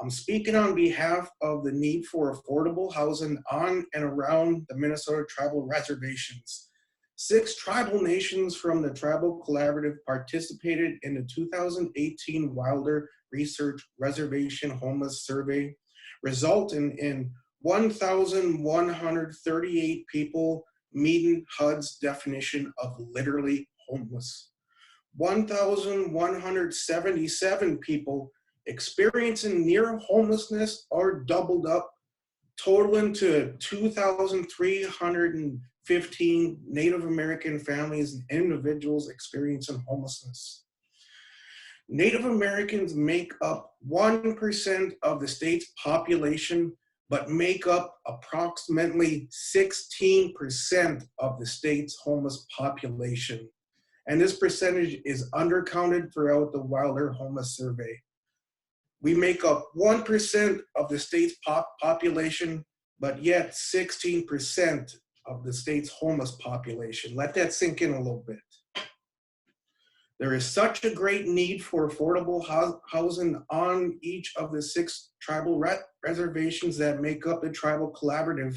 I'm speaking on behalf of the need for affordable housing on and around the Minnesota tribal reservations. 6 tribal nations from the Tribal Collaborative participated in the 2018 Wilder Research Reservation Homeless Survey, resulting in 1,138 people meeting HUD's definition of literally homeless. 1,177 people experiencing near homelessness or doubled up, totaling to 2,315 Native American families and individuals experiencing homelessness. Native Americans make up 1% of the state's population, but make up approximately 16% of the state's homeless population. And this percentage is undercounted throughout the Wilder Homeless Survey. We make up 1% of the state's population, but yet 16% of the state's homeless population. Let that sink in a little bit. There is such a great need for affordable housing on each of the 6 tribal reservations that make up the Tribal Collaborative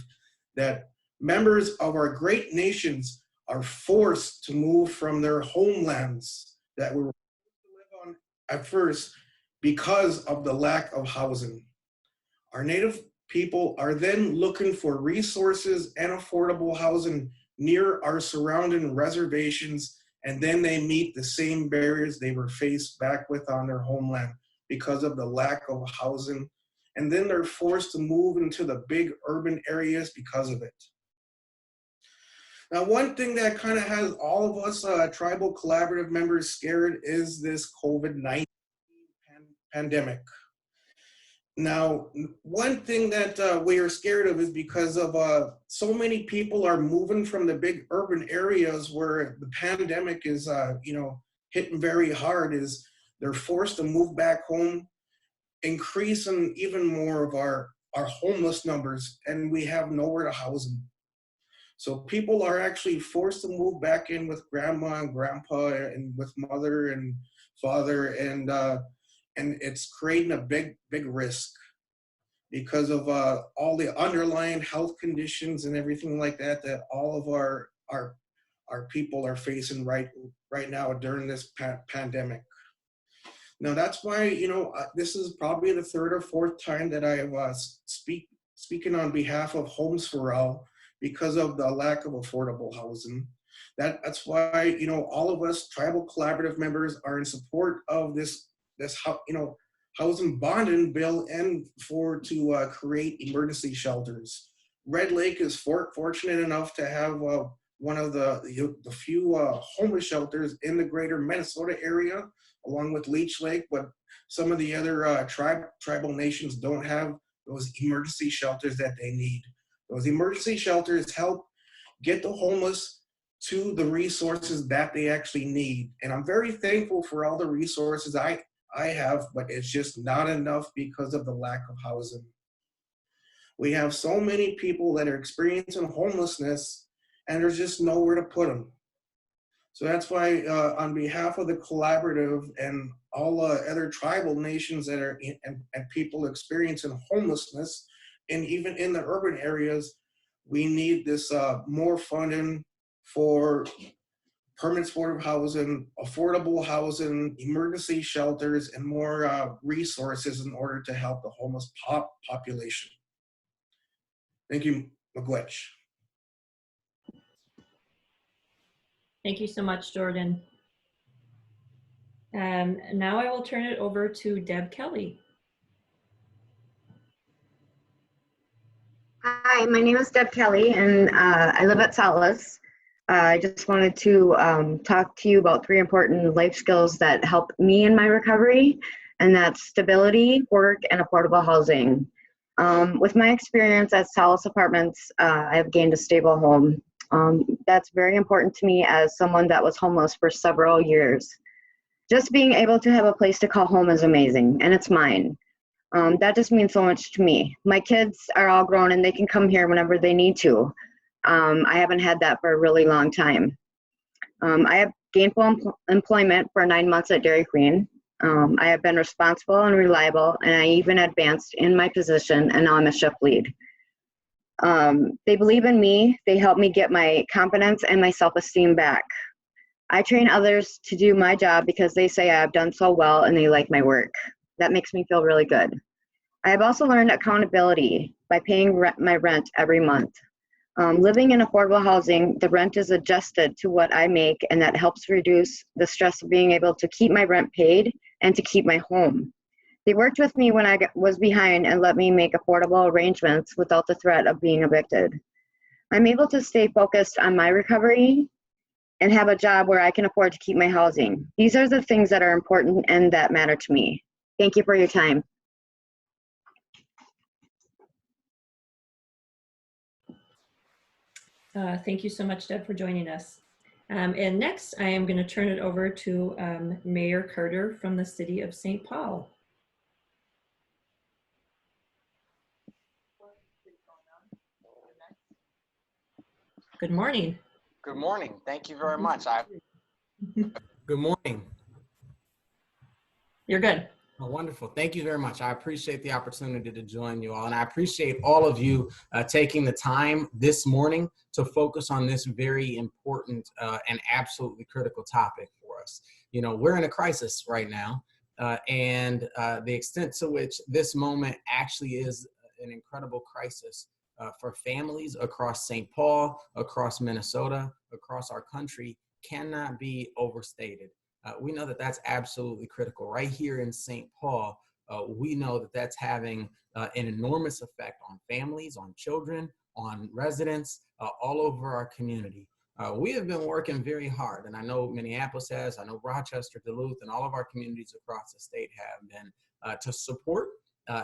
that members of our great nations are forced to move from their homelands that we were forced to live on at first because of the lack of housing. Our Native people are then looking for resources and affordable housing near our surrounding reservations, and then they meet the same barriers they were faced back with on their homeland because of the lack of housing. And then they're forced to move into the big urban areas because of it. Now, one thing that kind of has all of us Tribal Collaborative members scared is this COVID-19 pandemic. Now, one thing that we are scared of is because of so many people are moving from the big urban areas where the pandemic is, hitting very hard, is they're forced to move back home, increasing even more of our homeless numbers, and we have nowhere to house them. So people are actually forced to move back in with grandma and grandpa and with mother and father, and it's creating a big risk because of all the underlying health conditions and everything like that all of our people are facing right now during this pandemic. Now that's why this is probably the 3rd or 4th time that I have speaking on behalf of Homes for All because of the lack of affordable housing. That's why all of us Tribal Collaborative members are in support of this housing bonding bill and to create emergency shelters. Red Lake is fortunate enough to have one of the few homeless shelters in the greater Minnesota area, along with Leech Lake, but some of the other tribal nations don't have those emergency shelters that they need. Those emergency shelters help get the homeless to the resources that they actually need. And I'm very thankful for all the resources I have, but it's just not enough because of the lack of housing. We have so many people that are experiencing homelessness and there's just nowhere to put them. So that's why on behalf of the collaborative and all other tribal nations that are and people experiencing homelessness, and even in the urban areas, we need this more funding for permanent supportive housing, affordable housing, emergency shelters, and more resources in order to help the homeless population. Thank you, Miigwech. Thank you so much, Jordan. Now I will turn it over to Deb Kelly. Hi, my name is Deb Kelly, and I live at Solace. I just wanted to talk to you about 3 important life skills that help me in my recovery, and that's stability, work, and affordable housing. With my experience at Solace Apartments, I have gained a stable home. That's very important to me as someone that was homeless for several years. Just being able to have a place to call home is amazing, and it's mine. That just means so much to me. My kids are all grown and they can come here whenever they need to. I haven't had that for a really long time. I have gainful employment for 9 months at Dairy Queen. I have been responsible and reliable, and I even advanced in my position, and now I'm a shift lead. They believe in me. They help me get my confidence and my self-esteem back. I train others to do my job because they say I've done so well and they like my work. That makes me feel really good. I have also learned accountability by paying my rent every month. Living in affordable housing, the rent is adjusted to what I make, and that helps reduce the stress of being able to keep my rent paid and to keep my home. They worked with me when I was behind and let me make affordable arrangements without the threat of being evicted. I'm able to stay focused on my recovery and have a job where I can afford to keep my housing. These are the things that are important and that matter to me. Thank you for your time. Thank you so much, Deb, for joining us. And next, I am going to turn it over to Mayor Carter from the City of St. Paul. Good morning. Good morning. Thank you very much. Good morning. You're good. Oh, wonderful. Thank you very much. I appreciate the opportunity to join you all, and I appreciate all of you taking the time this morning to focus on this very important and absolutely critical topic for us. You know, we're in a crisis right now, and the extent to which this moment actually is an incredible crisis for families across St. Paul, across Minnesota, across our country cannot be overstated. We know that that's absolutely critical. Right here in St. Paul, we know that that's having an enormous effect on families, on children, on residents, all over our community. We have been working very hard, and I know Minneapolis has, I know Rochester, Duluth, and all of our communities across the state have been to support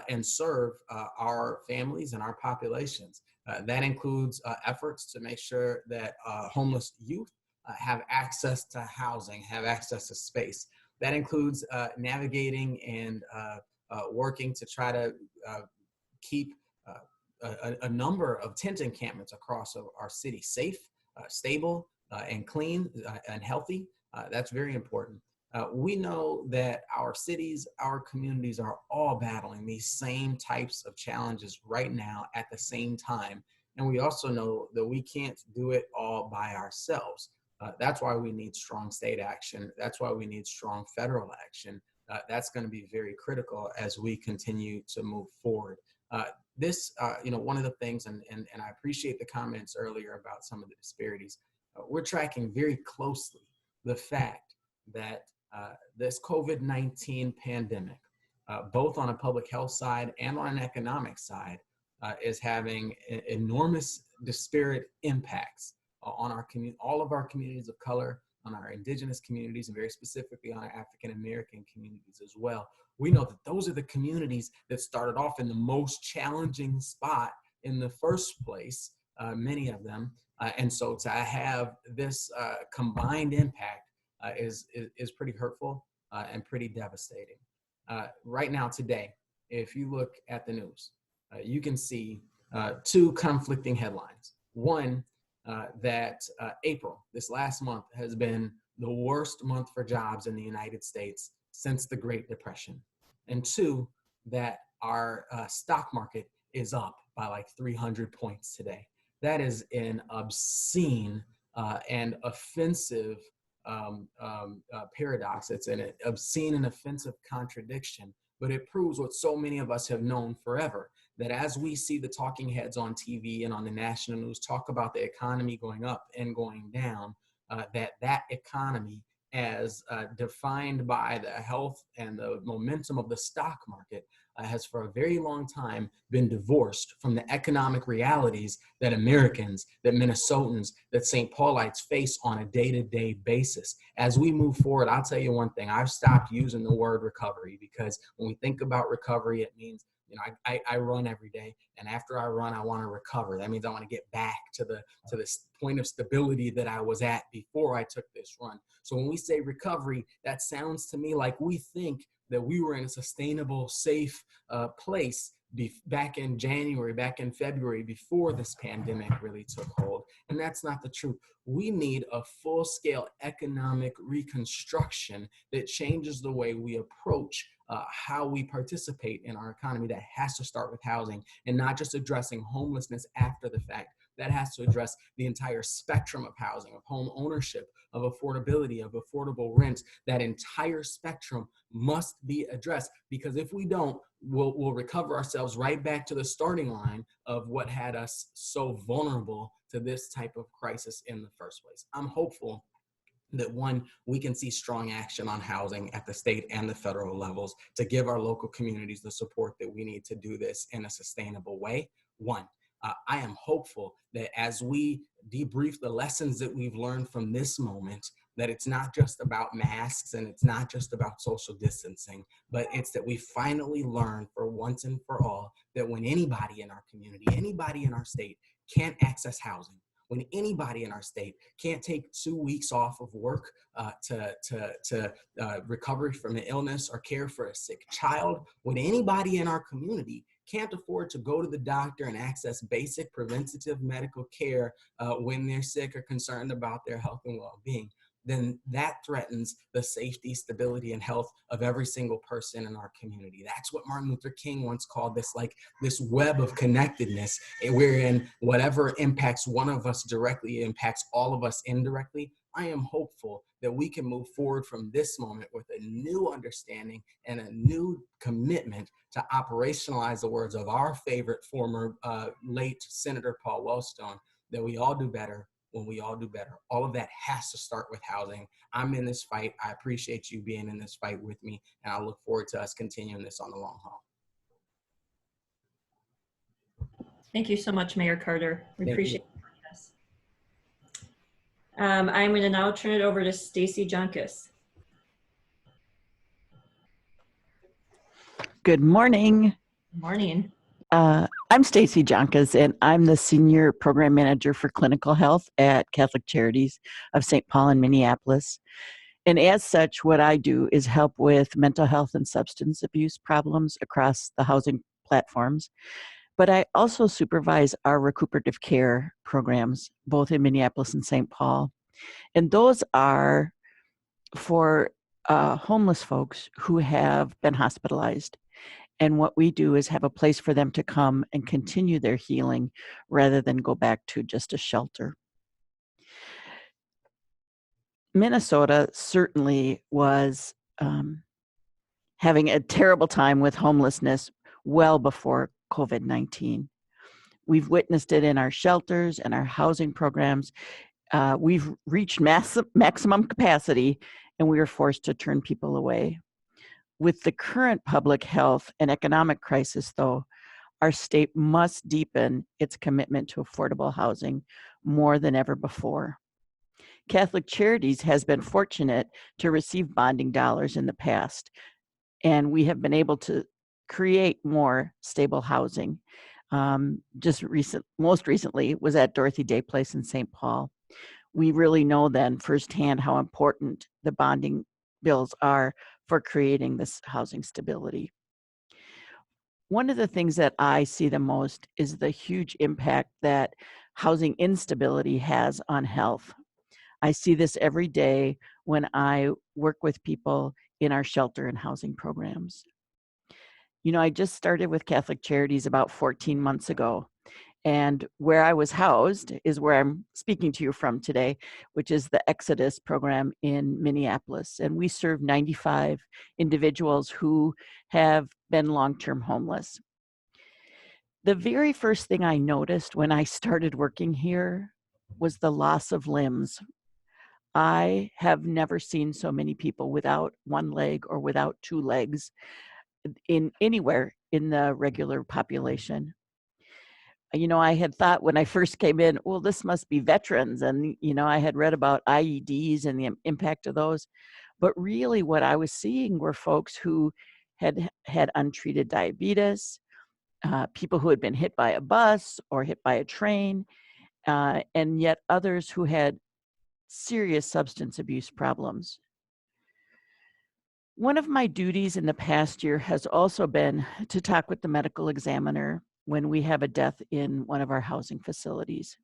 and serve our families and our populations. That includes efforts to make sure that homeless youth have access to housing, have access to space. That includes navigating and working to try to keep a number of tent encampments across our city safe, stable, and clean and healthy. That's very important. We know that our cities, our communities are all battling these same types of challenges right now at the same time. And we also know that we can't do it all by ourselves. That's why we need strong state action. That's why we need strong federal action. That's going to be very critical as we continue to move forward. One of the things, and I appreciate the comments earlier about some of the disparities, we're tracking very closely the fact that this COVID-19 pandemic, both on a public health side and on an economic side, is having enormous disparate impacts on our community, all of our communities of color, on our indigenous communities, and very specifically on our African American communities as well. We know that those are the communities that started off in the most challenging spot in the first place, many of them. And so to have this combined impact is pretty hurtful and pretty devastating. Right now, today, if you look at the news, you can see two conflicting headlines. One, that April, this last month, has been the worst month for jobs in the United States since the Great Depression. And two, that our stock market is up by like 300 points today. That is an obscene and offensive paradox. It's an obscene and offensive contradiction, but it proves what so many of us have known forever, that as we see the talking heads on TV and on the national news talk about the economy going up and going down, that economy, as defined by the health and the momentum of the stock market, has for a very long time been divorced from the economic realities that Americans, that Minnesotans, that St. Paulites face on a day-to-day basis. As we move forward, I'll tell you one thing, I've stopped using the word recovery, because when we think about recovery, it means, you know, I run every day, and after I run, I want to recover. That means I want to get back to the point of stability that I was at before I took this run. So when we say recovery, that sounds to me like we think that we were in a sustainable, safe place back in January, back in February, before this pandemic really took hold. And that's not the truth. We need a full-scale economic reconstruction that changes the way we approach how we participate in our economy. That has to start with housing, and not just addressing homelessness after the fact. That has to address the entire spectrum of housing, of home ownership, of affordability, of affordable rent. That entire spectrum must be addressed, because if we don't, we'll recover ourselves right back to the starting line of what had us so vulnerable to this type of crisis in the first place. I'm hopeful that, one, we can see strong action on housing at the state and the federal levels to give our local communities the support that we need to do this in a sustainable way. One, I am hopeful that as we debrief the lessons that we've learned from this moment, that it's not just about masks and it's not just about social distancing, but it's that we finally learn for once and for all that when anybody in our community, anybody in our state can't access housing, when anybody in our state can't take 2 weeks off of work to recover from an illness or care for a sick child, when anybody in our community can't afford to go to the doctor and access basic preventative medical care when they're sick or concerned about their health and well-being, then that threatens the safety, stability, and health of every single person in our community. That's what Martin Luther King once called this web of connectedness, wherein whatever impacts one of us directly impacts all of us indirectly. I am hopeful that we can move forward from this moment with a new understanding and a new commitment to operationalize the words of our favorite former late Senator Paul Wellstone, that we all do better when we all do better. All of that has to start with housing. I'm in this fight. I appreciate you being in this fight with me, and I look forward to us continuing this on the long haul. Thank you so much, Mayor Carter. We appreciate you joining us. I'm going to now turn it over to Stacy Junkus. Good morning. Good morning. I'm Stacy Jonkas, and I'm the Senior Program Manager for Clinical Health at Catholic Charities of St. Paul in Minneapolis. And as such, what I do is help with mental health and substance abuse problems across the housing platforms. But I also supervise our recuperative care programs, both in Minneapolis and St. Paul. And those are for homeless folks who have been hospitalized. And what we do is have a place for them to come and continue their healing rather than go back to just a shelter. Minnesota certainly was having a terrible time with homelessness well before COVID-19. We've witnessed it in our shelters and our housing programs. We've reached maximum capacity, and we were forced to turn people away. With the current public health and economic crisis, though, our state must deepen its commitment to affordable housing more than ever before. Catholic Charities has been fortunate to receive bonding dollars in the past, and we have been able to create more stable housing. Most recently was at Dorothy Day Place in St. Paul. We really know then firsthand how important the bonding bills are for creating this housing stability. One of the things that I see the most is the huge impact that housing instability has on health. I see this every day when I work with people in our shelter and housing programs. You know, I just started with Catholic Charities about 14 months ago, and where I was housed is where I'm speaking to you from today, which is the Exodus program in Minneapolis. And we serve 95 individuals who have been long-term homeless. The very first thing I noticed when I started working here was the loss of limbs. I have never seen so many people without one leg or without two legs in anywhere in the regular population. You know, I had thought when I first came in, well, this must be veterans. And, you know, I had read about IEDs and the impact of those. But really what I was seeing were folks who had untreated diabetes, people who had been hit by a bus or hit by a train, and yet others who had serious substance abuse problems. One of my duties in the past year has also been to talk with the medical examiner when we have a death in one of our housing facilities.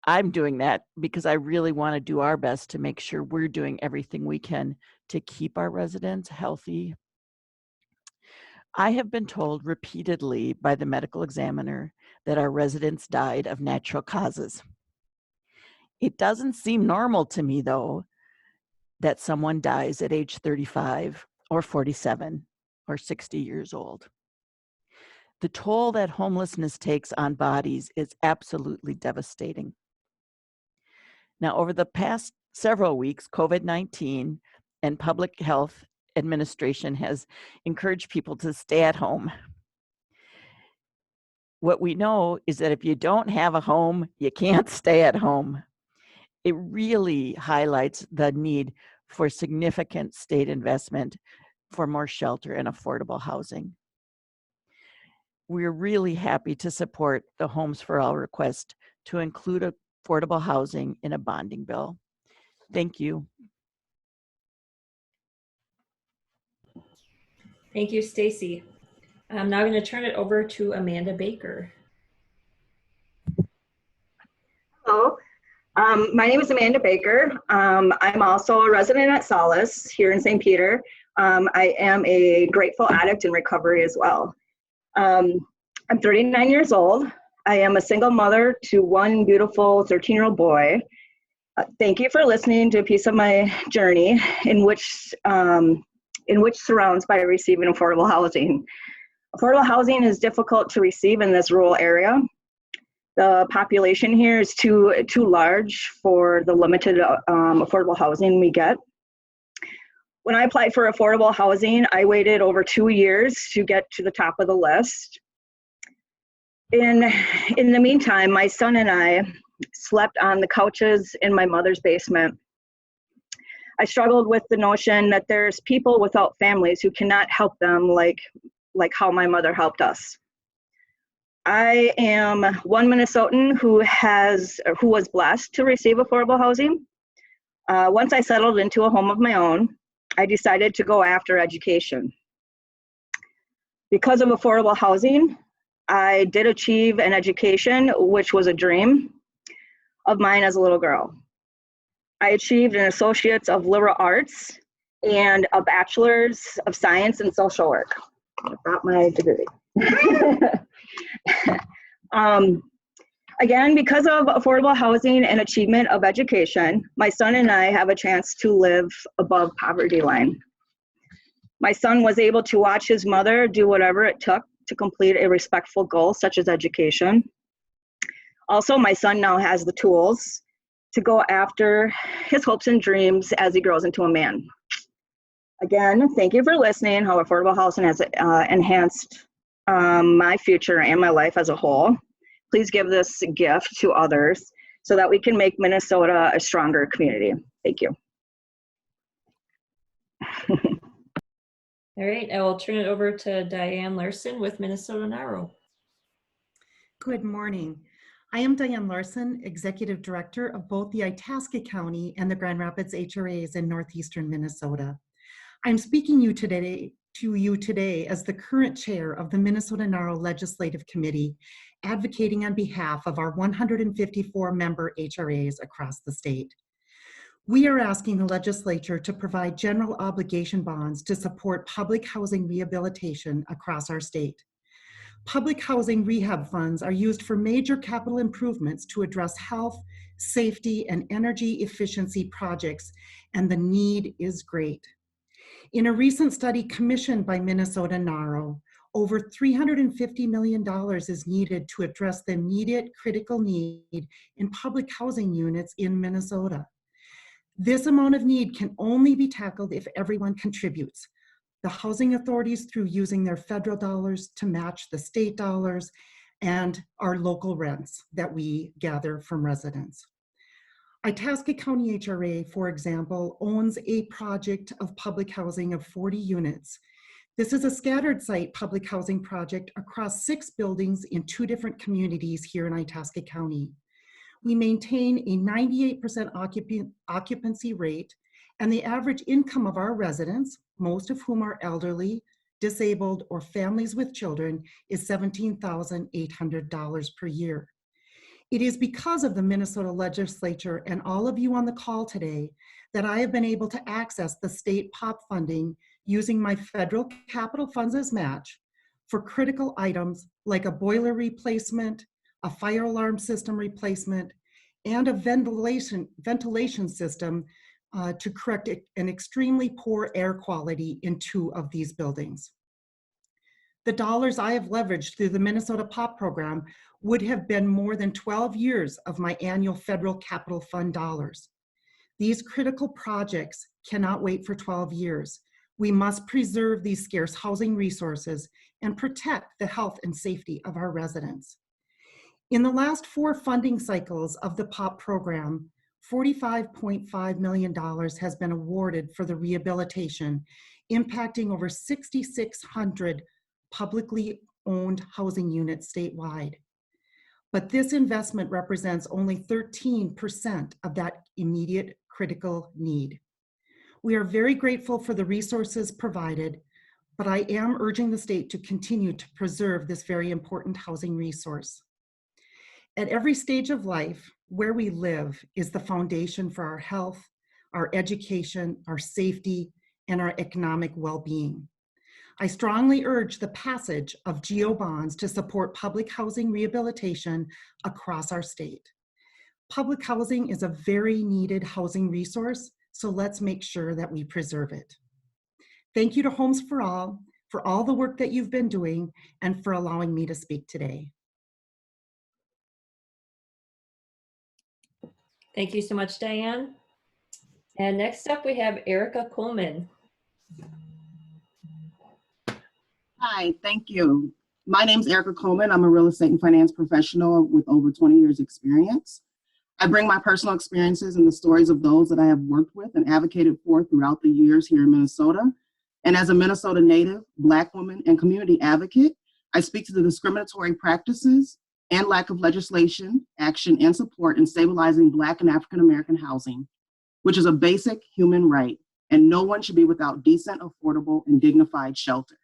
I'm doing that because I really want to do our best to make sure we're doing everything we can to keep our residents healthy. I have been told repeatedly by the medical examiner that our residents died of natural causes. It doesn't seem normal to me, though, that someone dies at age 35 or 47 or 60 years old. The toll that homelessness takes on bodies is absolutely devastating. Now, over the past several weeks, COVID-19 and Public Health Administration has encouraged people to stay at home. What we know is that if you don't have a home, you can't stay at home. It really highlights the need for significant state investment for more shelter and affordable housing. We're really happy to support the Homes for All request to include affordable housing in a bonding bill. Thank you. Thank you, Stacy. I'm now going to turn it over to Amanda Baker. Hello, my name is Amanda Baker. I'm also a resident at Solace here in St. Peter. I am a grateful addict in recovery as well. I'm 39 years old. I am a single mother to one beautiful 13-year-old boy. Thank you for listening to a piece of my journey in which surrounds by receiving affordable housing. Affordable housing is difficult to receive in this rural area. The population here is too large for the limited affordable housing we get. When I applied for affordable housing, I waited over 2 years to get to the top of the list. In the meantime, my son and I slept on the couches in my mother's basement. I struggled with the notion that there's people without families who cannot help them like how my mother helped us. I am one Minnesotan who was blessed to receive affordable housing. Once I settled into a home of my own, I decided to go after education. Because of affordable housing, I did achieve an education, which was a dream of mine as a little girl. I achieved an Associate's of Liberal Arts and a Bachelor's of Science in Social Work. I brought my degree. Again, because of affordable housing and achievement of education, my son and I have a chance to live above poverty line. My son was able to watch his mother do whatever it took to complete a respectful goal, such as education. Also, my son now has the tools to go after his hopes and dreams as he grows into a man. Again, thank you for listening, how affordable housing has enhanced my future and my life as a whole. Please give this gift to others so that we can make Minnesota a stronger community. Thank you. All right, I will turn it over to Diane Larson with Minnesota NARO. Good morning. I am Diane Larson, Executive Director of both the Itasca County and the Grand Rapids HRAs in northeastern Minnesota. I'm speaking to you today as the current chair of the Minnesota NARO Legislative Committee, advocating on behalf of our 154 member HRAs across the state. We are asking the legislature to provide general obligation bonds to support public housing rehabilitation across our state. Public housing rehab funds are used for major capital improvements to address health, safety, and energy efficiency projects, and the need is great. In a recent study commissioned by Minnesota NARO, over $350 million is needed to address the immediate critical need in public housing units in Minnesota. This amount of need can only be tackled if everyone contributes. The housing authorities through using their federal dollars to match the state dollars and our local rents that we gather from residents. Itasca County HRA, for example, owns a project of public housing of 40 units. This is a scattered site public housing project across 6 buildings in 2 different communities here in Itasca County. We maintain a 98% occupancy rate, and the average income of our residents, most of whom are elderly, disabled, or families with children, is $17,800 per year. It is because of the Minnesota legislature and all of you on the call today that I have been able to access the state POP funding using my federal capital funds as match for critical items like a boiler replacement, a fire alarm system replacement, and a ventilation system to correct an extremely poor air quality in 2 of these buildings. The dollars I have leveraged through the Minnesota POP program would have been more than 12 years of my annual federal capital fund dollars. These critical projects cannot wait for 12 years. We must preserve these scarce housing resources and protect the health and safety of our residents. In the last 4 funding cycles of the POP program, $45.5 million has been awarded for the rehabilitation, impacting over 6,600 publicly owned housing units statewide. But this investment represents only 13% of that immediate critical need. We are very grateful for the resources provided, but I am urging the state to continue to preserve this very important housing resource. At every stage of life, where we live is the foundation for our health, our education, our safety, and our economic well-being. I strongly urge the passage of GO bonds to support public housing rehabilitation across our state. Public housing is a very needed housing resource, so let's make sure that we preserve it. Thank you to Homes for All the work that you've been doing and for allowing me to speak today. Thank you so much, Diane. And next up, we have Erica Coleman. Hi, thank you. My name is Erica Coleman. I'm a real estate and finance professional with over 20 years experience. I bring my personal experiences and the stories of those that I have worked with and advocated for throughout the years here in Minnesota. And as a Minnesota native, Black woman, and community advocate, I speak to the discriminatory practices and lack of legislation, action, and support in stabilizing Black and African American housing, which is a basic human right, and no one should be without decent, affordable, and dignified shelter.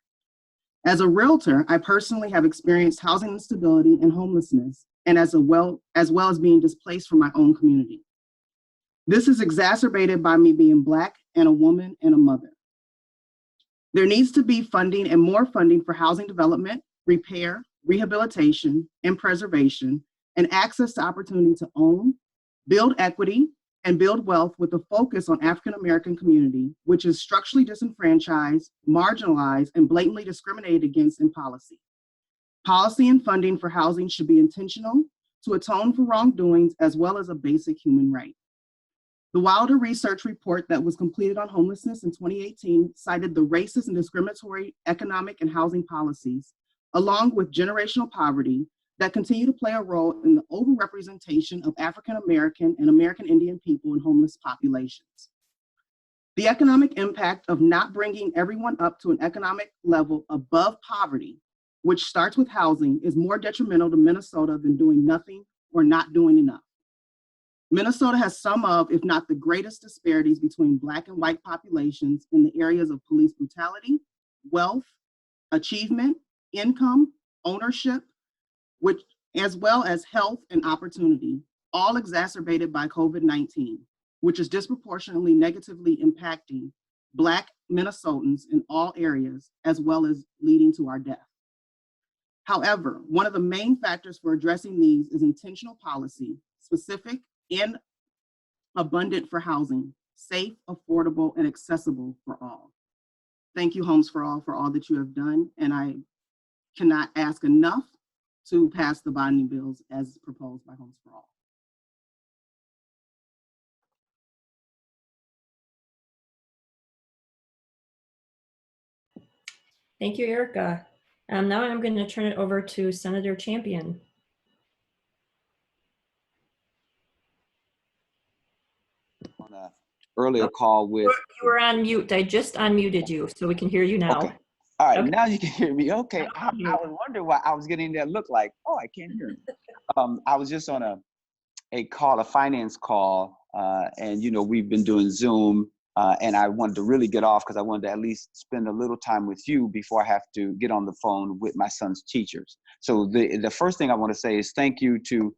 As a realtor, I personally have experienced housing instability and homelessness, and as well as being displaced from my own community. This is exacerbated by me being Black and a woman and a mother. There needs to be funding and more funding for housing development, repair, rehabilitation, and preservation, and access to opportunity to own, build equity, and build wealth with a focus on African American community, which is structurally disenfranchised, marginalized, and blatantly discriminated against in policy. Policy and funding for housing should be intentional to atone for wrongdoings as well as a basic human right. The Wilder Research Report that was completed on homelessness in 2018 cited the racist and discriminatory economic and housing policies, along with generational poverty, that continue to play a role in the overrepresentation of African American and American Indian people in homeless populations. The economic impact of not bringing everyone up to an economic level above poverty, which starts with housing, is more detrimental to Minnesota than doing nothing or not doing enough. Minnesota has some of, if not the greatest disparities between Black and white populations in the areas of police brutality, wealth, achievement, income, ownership, which, as well as health and opportunity, all exacerbated by COVID-19, which is disproportionately negatively impacting Black Minnesotans in all areas, as well as leading to our death. However, one of the main factors for addressing these is intentional policy, specific and abundant for housing, safe, affordable, and accessible for all. Thank you, Homes for all that you have done, and I cannot ask enough to pass the bonding bills as proposed by Homes for All. Thank you, Erica. Now I'm going to turn it over to Senator Champion. On an earlier call with... You were on mute. I just unmuted you, so we can hear you now. Okay. All right, Okay. now you can hear me. Okay, I was wondering why I was getting that look like, oh, I can't hear him. I was just on a call, a finance call, and you know, we've been doing Zoom, and I wanted to really get off because I wanted to at least spend a little time with you before I have to get on the phone with my son's teachers. So the first thing I want to say is thank you to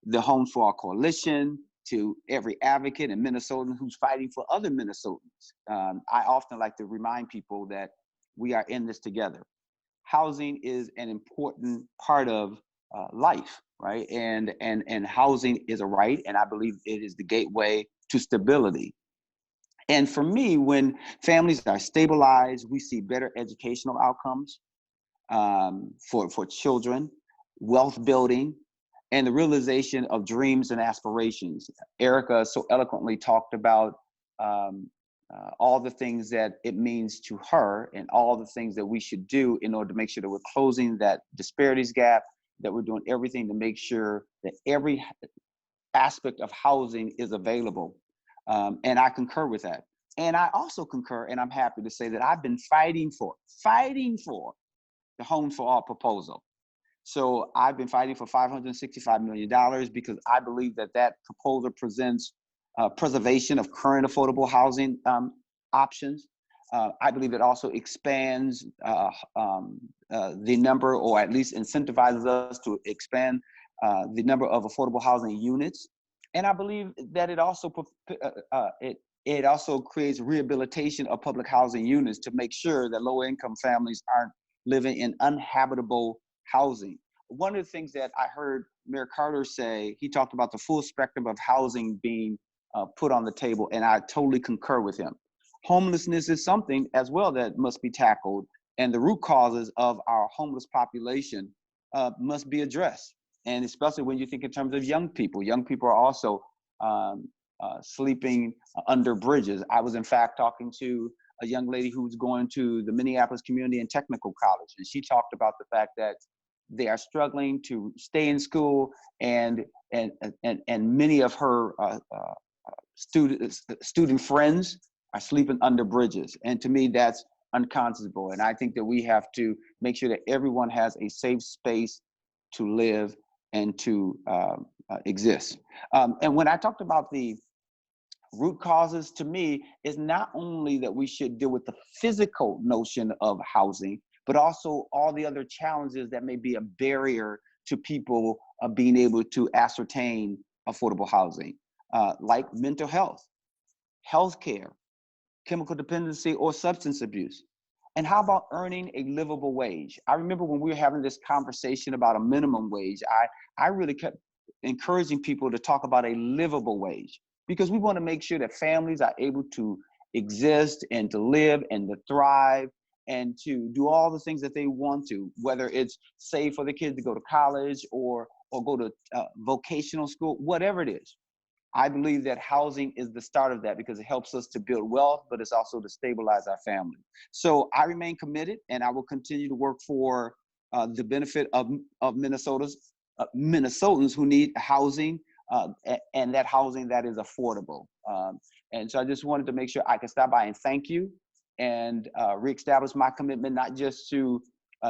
the Home for All Coalition, to every advocate and Minnesotan who's fighting for other Minnesotans. I often like to remind people that we are in this together. Housing is an important part of life, right? And housing is a right, and I believe it is the gateway to stability. And for me, when families are stabilized, we see better educational outcomes for children, wealth building, and the realization of dreams and aspirations. Erica so eloquently talked about all the things that it means to her and all the things that we should do in order to make sure that we're closing that disparities gap, that we're doing everything to make sure that every aspect of housing is available. And I concur with that. And I also concur, and I'm happy to say that I've been fighting for the Home for All proposal. So I've been fighting for $565 million because I believe that that proposal presents preservation of current affordable housing options. I believe it also expands the number, or at least incentivizes us to expand the number of affordable housing units. And I believe that it also it also creates rehabilitation of public housing units to make sure that low income families aren't living in uninhabitable housing. One of the things that I heard Mayor Carter say, he talked about the full spectrum of housing being put on the table, and I totally concur with him. Homelessness is something as well that must be tackled, and the root causes of our homeless population must be addressed. And especially when you think in terms of young people. Young people are also sleeping under bridges. I was in fact talking to a young lady who's going to the Minneapolis Community and Technical College, and she talked about the fact that they are struggling to stay in school, and many of her student friends are sleeping under bridges. And to me, that's unconscionable. And I think that we have to make sure that everyone has a safe space to live and to exist. And when I talked about the root causes, to me, is not only that we should deal with the physical notion of housing, but also all the other challenges that may be a barrier to people being able to ascertain affordable housing, like mental health, healthcare, chemical dependency, or substance abuse. And how about earning a livable wage? I remember when we were having this conversation about a minimum wage, I really kept encouraging people to talk about a livable wage, because we want to make sure that families are able to exist and to live and to thrive and to do all the things that they want to, whether it's save for the kids to go to college or go to vocational school, whatever it is. I believe that housing is the start of that because it helps us to build wealth, but it's also to stabilize our family. So I remain committed, and I will continue to work for the benefit of Minnesotans who need housing, and that housing that is affordable. And so I just wanted to make sure I could stop by and thank you and reestablish my commitment, not just to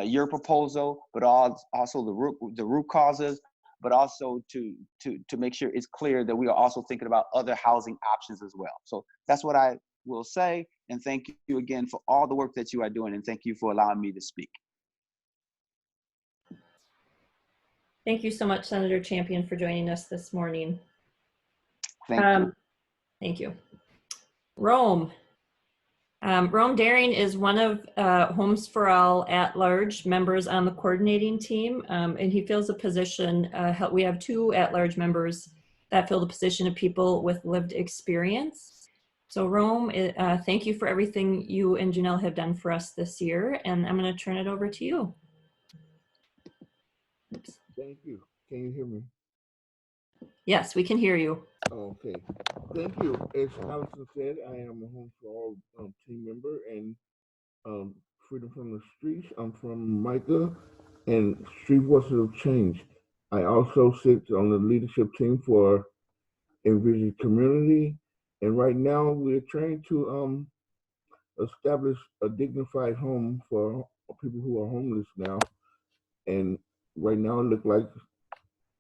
your proposal, but also the root causes, but also to make sure it's clear that we are also thinking about other housing options as well. So that's what I will say. And thank you again for all the work that you are doing. And thank you for allowing me to speak. Thank you so much, Senator Champion, for joining us this morning. Thank you. Thank you. Rome. Rome Daring is one of Homes for All at-large members on the coordinating team, and he fills a position. We have 2 at-large members that fill the position of people with lived experience. So Rome, thank you for everything you and Janelle have done for us this year, and I'm going to turn it over to you. Oops. Thank you. Can you hear me? Yes, we can hear you. Okay. Thank you. As Allison said, I am a Homes for All team member and Freedom from the Streets. I'm from Micah and Street Voices of Change. I also sit on the leadership team for Envision Community. And right now we're trying to establish a dignified home for people who are homeless now. And right now it looks like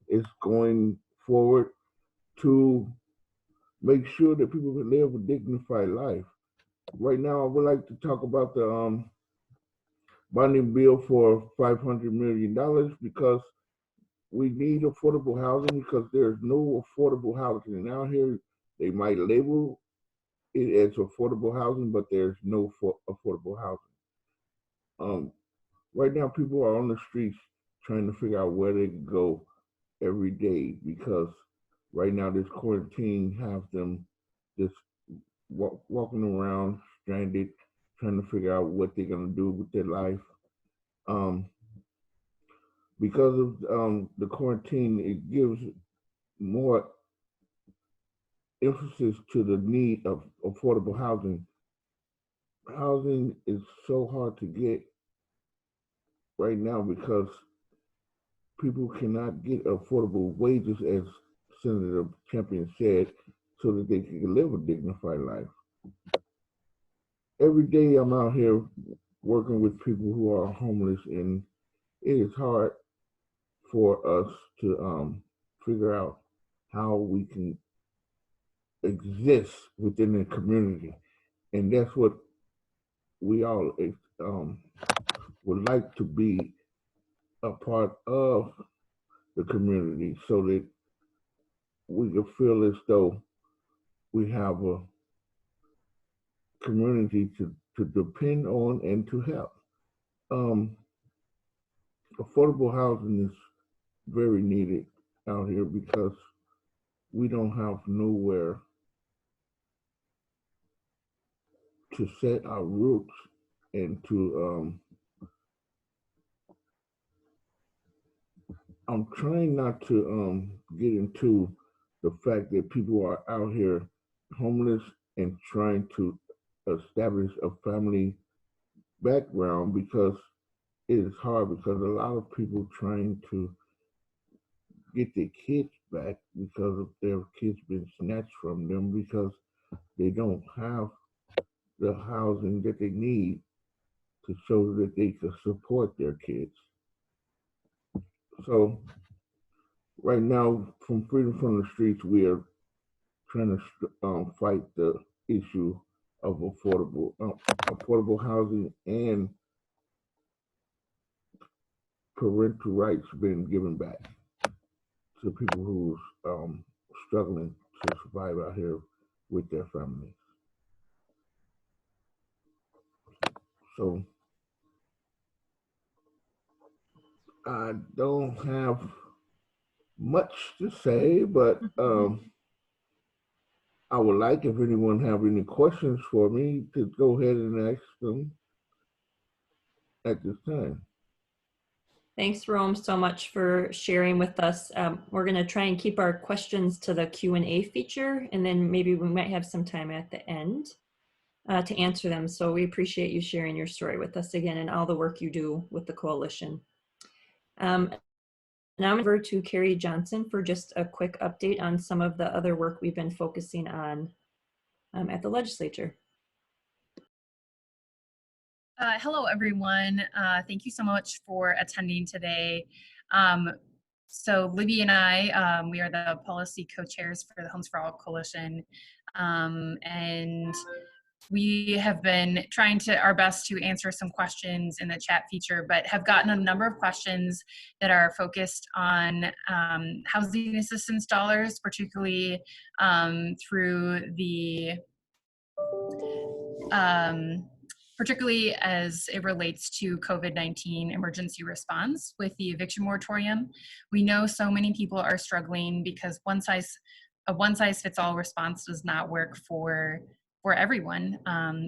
it's going forward to make sure that people can live a dignified life. Right now, I would like to talk about the bonding bill for $500 million because we need affordable housing because there's no affordable housing. And out here, they might label it as affordable housing, but there's no affordable housing. Right now, people are on the streets trying to figure out where they can go every day because right now this quarantine has them just walking around stranded, trying to figure out what they're gonna do with their life. Because of the quarantine, it gives more emphasis to the need of affordable housing. Housing is so hard to get right now because people cannot get affordable wages, as Senator Champion said, so that they can live a dignified life. Every day I'm out here working with people who are homeless, and it is hard for us to figure out how we can exist within the community. And that's what we all would like to be a part of the community so that we can feel as though we have a community to depend on and to help. Affordable housing is very needed out here because we don't have nowhere to set our roots and to I'm trying not to get into the fact that people are out here homeless and trying to establish a family background because it is hard because a lot of people trying to get their kids back because of their kids been snatched from them because they don't have the housing that they need to show that they can support their kids. So right now, from Freedom from the Streets, we are trying to fight the issue of affordable housing and parental rights being given back to people who's struggling to survive out here with their families. So I don't have much to say, but I would like if anyone have any questions for me to go ahead and ask them at this time. Thanks, Rome, so much for sharing with us. We're going to try and keep our questions to the Q&A feature, and then maybe we might have some time at the end to answer them. So we appreciate you sharing your story with us again and all the work you do with the coalition. Now I'm over to Carrie Johnson for just a quick update on some of the other work we've been focusing on at the legislature. Hello, everyone. Thank you so much for attending today. So Libby and I, we are the policy co-chairs for the Homes for All Coalition. And we have been trying our best to answer some questions in the chat feature, but have gotten a number of questions that are focused on housing assistance dollars, particularly through the particularly as it relates to COVID-19 emergency response with the eviction moratorium. We know so many people are struggling because a one-size-fits-all response does not work for everyone.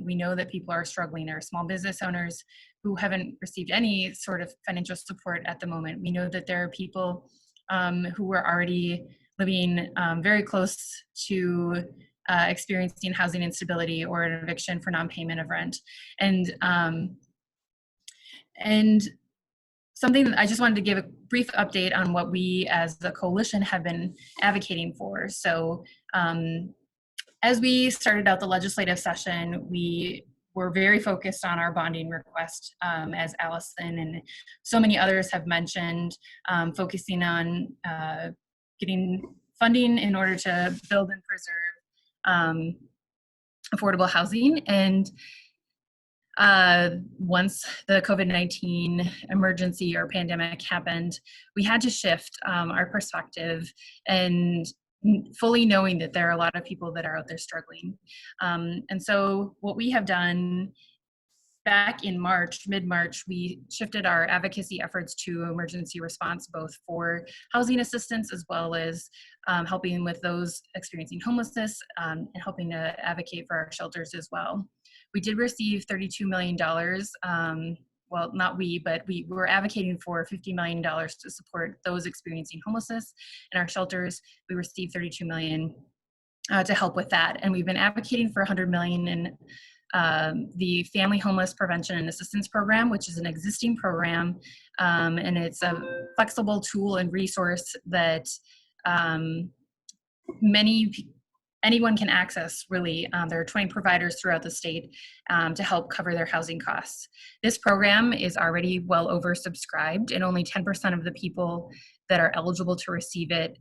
We know that people are struggling. There are small business owners who haven't received any sort of financial support at the moment. We know that there are people who are already living very close to experiencing housing instability or an eviction for non-payment of rent. And something that I just wanted to give a brief update on what we as the coalition have been advocating for. So as we started out the legislative session, we were very focused on our bonding request, as Allison and so many others have mentioned, focusing on getting funding in order to build and preserve affordable housing. And once the COVID-19 emergency or pandemic happened, we had to shift our perspective and fully knowing that there are a lot of people that are out there struggling. And so what we have done back in March, mid-March, we shifted our advocacy efforts to emergency response, both for housing assistance as well as helping with those experiencing homelessness and helping to advocate for our shelters as well. We did receive $32 million. Well, not we, but we were advocating for $50 million to support those experiencing homelessness. In our shelters, we received $32 million to help with that. And we've been advocating for $100 million in the Family Homeless Prevention and Assistance Program, which is an existing program, and it's a flexible tool and resource that anyone can access, really. There are 20 providers throughout the state to help cover their housing costs. This program is already well oversubscribed, and only 10% of the people that are eligible to receive it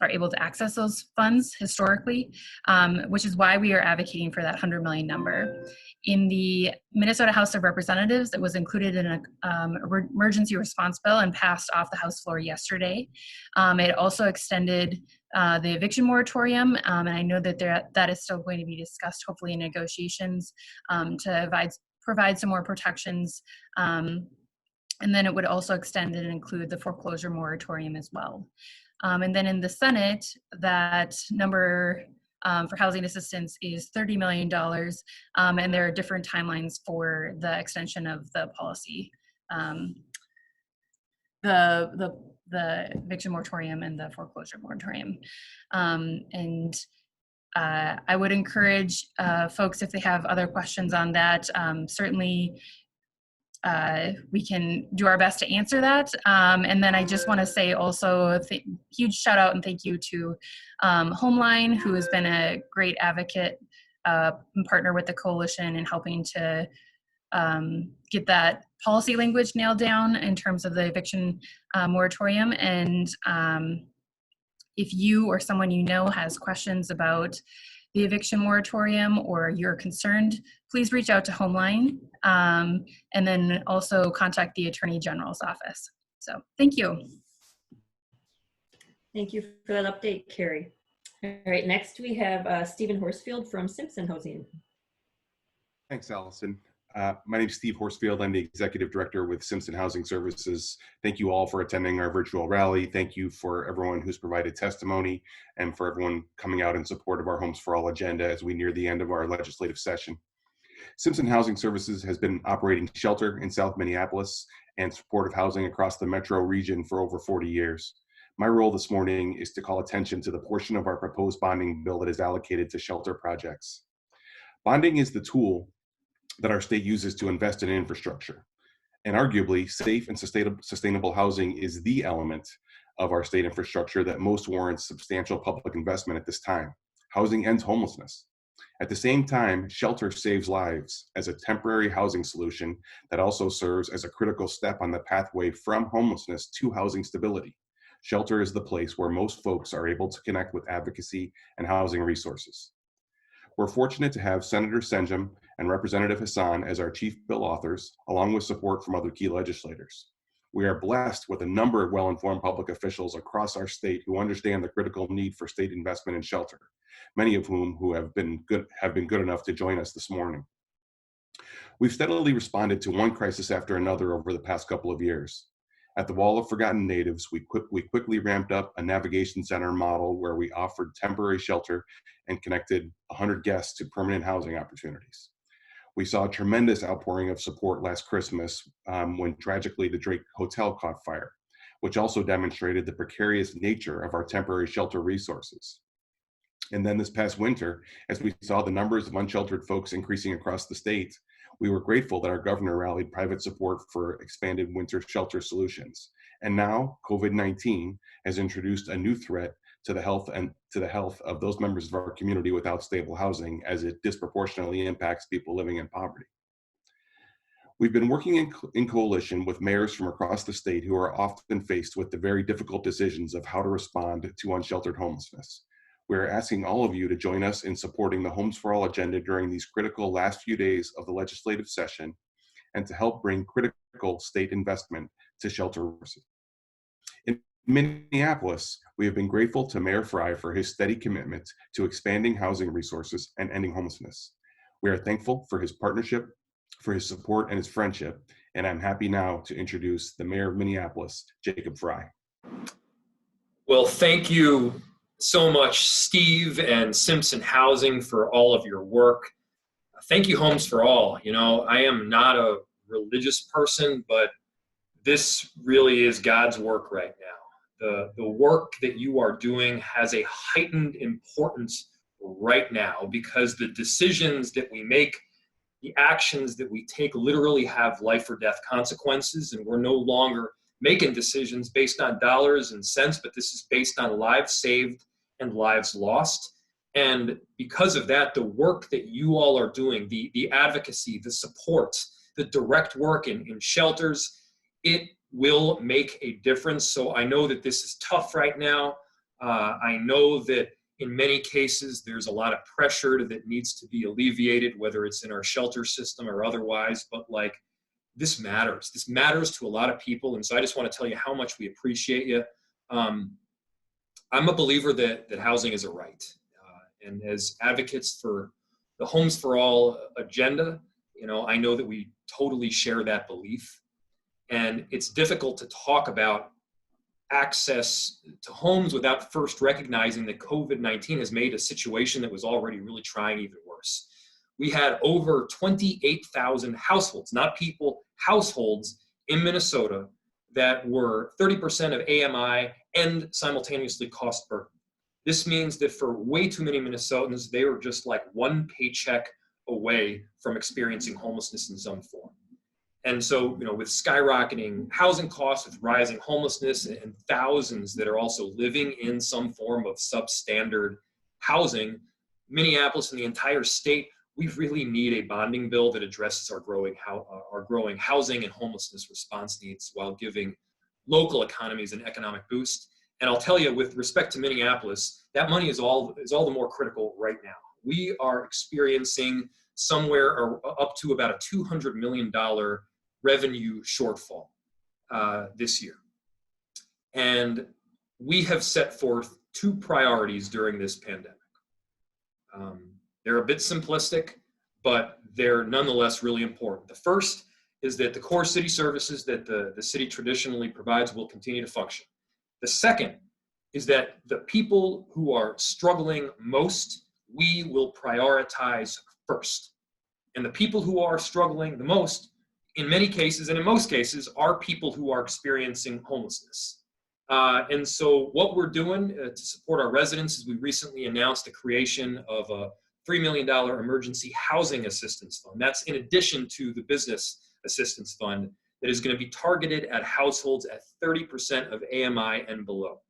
are able to access those funds historically, which is why we are advocating for that $100 million number. In the Minnesota House of Representatives, that was included in an emergency response bill and passed off the House floor yesterday. It also extended the eviction moratorium, and I know that that is still going to be discussed, hopefully in negotiations, to provide some more protections. And then it would also extend and include the foreclosure moratorium as well. And then in the Senate, that number for housing assistance is $30 million, and there are different timelines for the extension of the policy, the eviction moratorium and the foreclosure moratorium. And I would encourage folks, if they have other questions on that, certainly we can do our best to answer that. And then I just want to say also a huge shout out and thank you to Homeline, who has been a great advocate and partner with the coalition in helping to get that policy language nailed down in terms of the eviction moratorium. And if you or someone you know has questions about the eviction moratorium or you're concerned, please reach out to Homeline, and then also contact the Attorney General's office. So thank you. Thank you for that update, Carrie. All right, next we have Stephen Horsfield from Simpson Housing. Thanks, Allison. My name is Steve Horsfield. I'm the Executive Director with Simpson Housing Services. Thank you all for attending our virtual rally. Thank you for everyone who's provided testimony and for everyone coming out in support of our Homes for All agenda as we near the end of our legislative session. Simpson Housing Services has been operating shelter in South Minneapolis and supportive housing across the metro region for over 40 years. My role this morning is to call attention to the portion of our proposed bonding bill that is allocated to shelter projects. Bonding is the tool that our state uses to invest in infrastructure. And arguably, safe and sustainable housing is the element of our state infrastructure that most warrants substantial public investment at this time. Housing ends homelessness. At the same time, shelter saves lives as a temporary housing solution that also serves as a critical step on the pathway from homelessness to housing stability. Shelter is the place where most folks are able to connect with advocacy and housing resources. We're fortunate to have Senator Senjum and Representative Hassan as our chief bill authors, along with support from other key legislators. We are blessed with a number of well-informed public officials across our state who understand the critical need for state investment in shelter, many of whom have been good enough to join us this morning. We've steadily responded to one crisis after another over the past couple of years. At the Wall of Forgotten Natives, we quickly ramped up a navigation center model where we offered temporary shelter and connected 100 guests to permanent housing opportunities. We saw a tremendous outpouring of support last Christmas when tragically the Drake Hotel caught fire, which also demonstrated the precarious nature of our temporary shelter resources. And then this past winter, as we saw the numbers of unsheltered folks increasing across the state, we were grateful that our governor rallied private support for expanded winter shelter solutions. And now COVID-19 has introduced a new threat to the health of those members of our community without stable housing, as it disproportionately impacts people living in poverty. We've been working in coalition with mayors from across the state who are often faced with the very difficult decisions of how to respond to unsheltered homelessness. We're asking all of you to join us in supporting the Homes for All agenda during these critical last few days of the legislative session and to help bring critical state investment to shelter resources. In Minneapolis, we have been grateful to Mayor Frey for his steady commitment to expanding housing resources and ending homelessness. We are thankful for his partnership, for his support and his friendship, and I'm happy now to introduce the Mayor of Minneapolis, Jacob Frey. Well, thank you so much, Steve and Simpson Housing, for all of your work. Thank you, Homes for All. You know, I am not a religious person, but this really is God's work right now. The work that you are doing has a heightened importance right now because the decisions that we make, the actions that we take literally have life or death consequences, and we're no longer making decisions based on dollars and cents, but this is based on lives saved and lives lost. And because of that, the work that you all are doing, the advocacy, the support, the direct work in shelters, it will make a difference. So I know that this is tough right now. I know that in many cases, there's a lot of pressure that needs to be alleviated, whether it's in our shelter system or otherwise, but like, this matters. This matters to a lot of people. And so I just want to tell you how much we appreciate you. I'm a believer that housing is a right. And as advocates for the Homes for All agenda, you know, I know that we totally share that belief. And it's difficult to talk about access to homes without first recognizing that COVID-19 has made a situation that was already really trying even worse. We had over 28,000 households, not people, households in Minnesota that were 30% of AMI and simultaneously cost burden. This means that for way too many Minnesotans, they were just like one paycheck away from experiencing homelessness in some form. And so, you know, with skyrocketing housing costs, with rising homelessness, and thousands that are also living in some form of substandard housing, Minneapolis and the entire state, we really need a bonding bill that addresses our growing housing and homelessness response needs while giving local economies an economic boost. And I'll tell you, with respect to Minneapolis, that money is all the more critical right now. We are experiencing somewhere up to about a $200 million revenue shortfall this year. And we have set forth two priorities during this pandemic. They're a bit simplistic, but they're nonetheless really important. The first is that the core city services that the city traditionally provides will continue to function. The second is that the people who are struggling most, we will prioritize first. And the people who are struggling the most, in many cases, and in most cases, are people who are experiencing homelessness. And so what we're doing to support our residents is we recently announced the creation of a $3 million emergency housing assistance fund. That's in addition to the business assistance fund that is going to be targeted at households at 30% of AMI and below.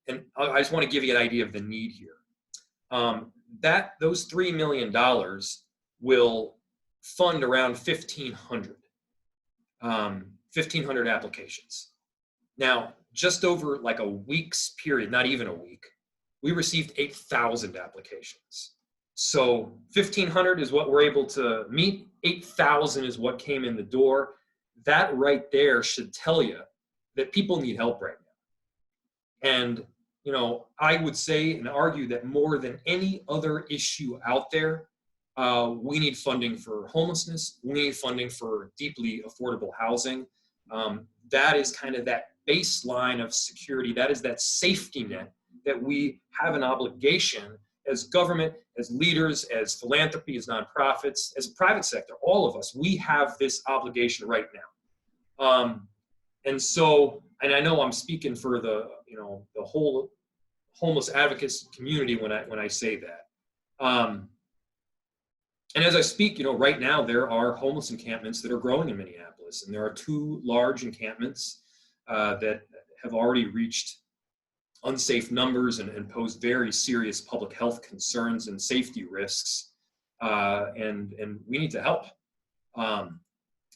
And I just want to give you an idea of the need here. Those $3 million will fund around 1,500 applications. Now, just over like a week's period, not even a week, we received 8,000 applications. So 1,500 is what we're able to meet. 8,000 is what came in the door. That right there should tell you that people need help right now. And, you know, I would say and argue that more than any other issue out there, we need funding for homelessness. We need funding for deeply affordable housing. That is kind of that baseline of security. That is that safety net that we have an obligation as government, as leaders, as philanthropy, as nonprofits, as a private sector, all of us, we have this obligation right now. And so, and I know I'm speaking for the whole homeless advocacy community when I say that. And as I speak, right now there are homeless encampments that are growing in Minneapolis, and there are 2 large encampments that have already reached unsafe numbers and pose very serious public health concerns and safety risks, and we need to help.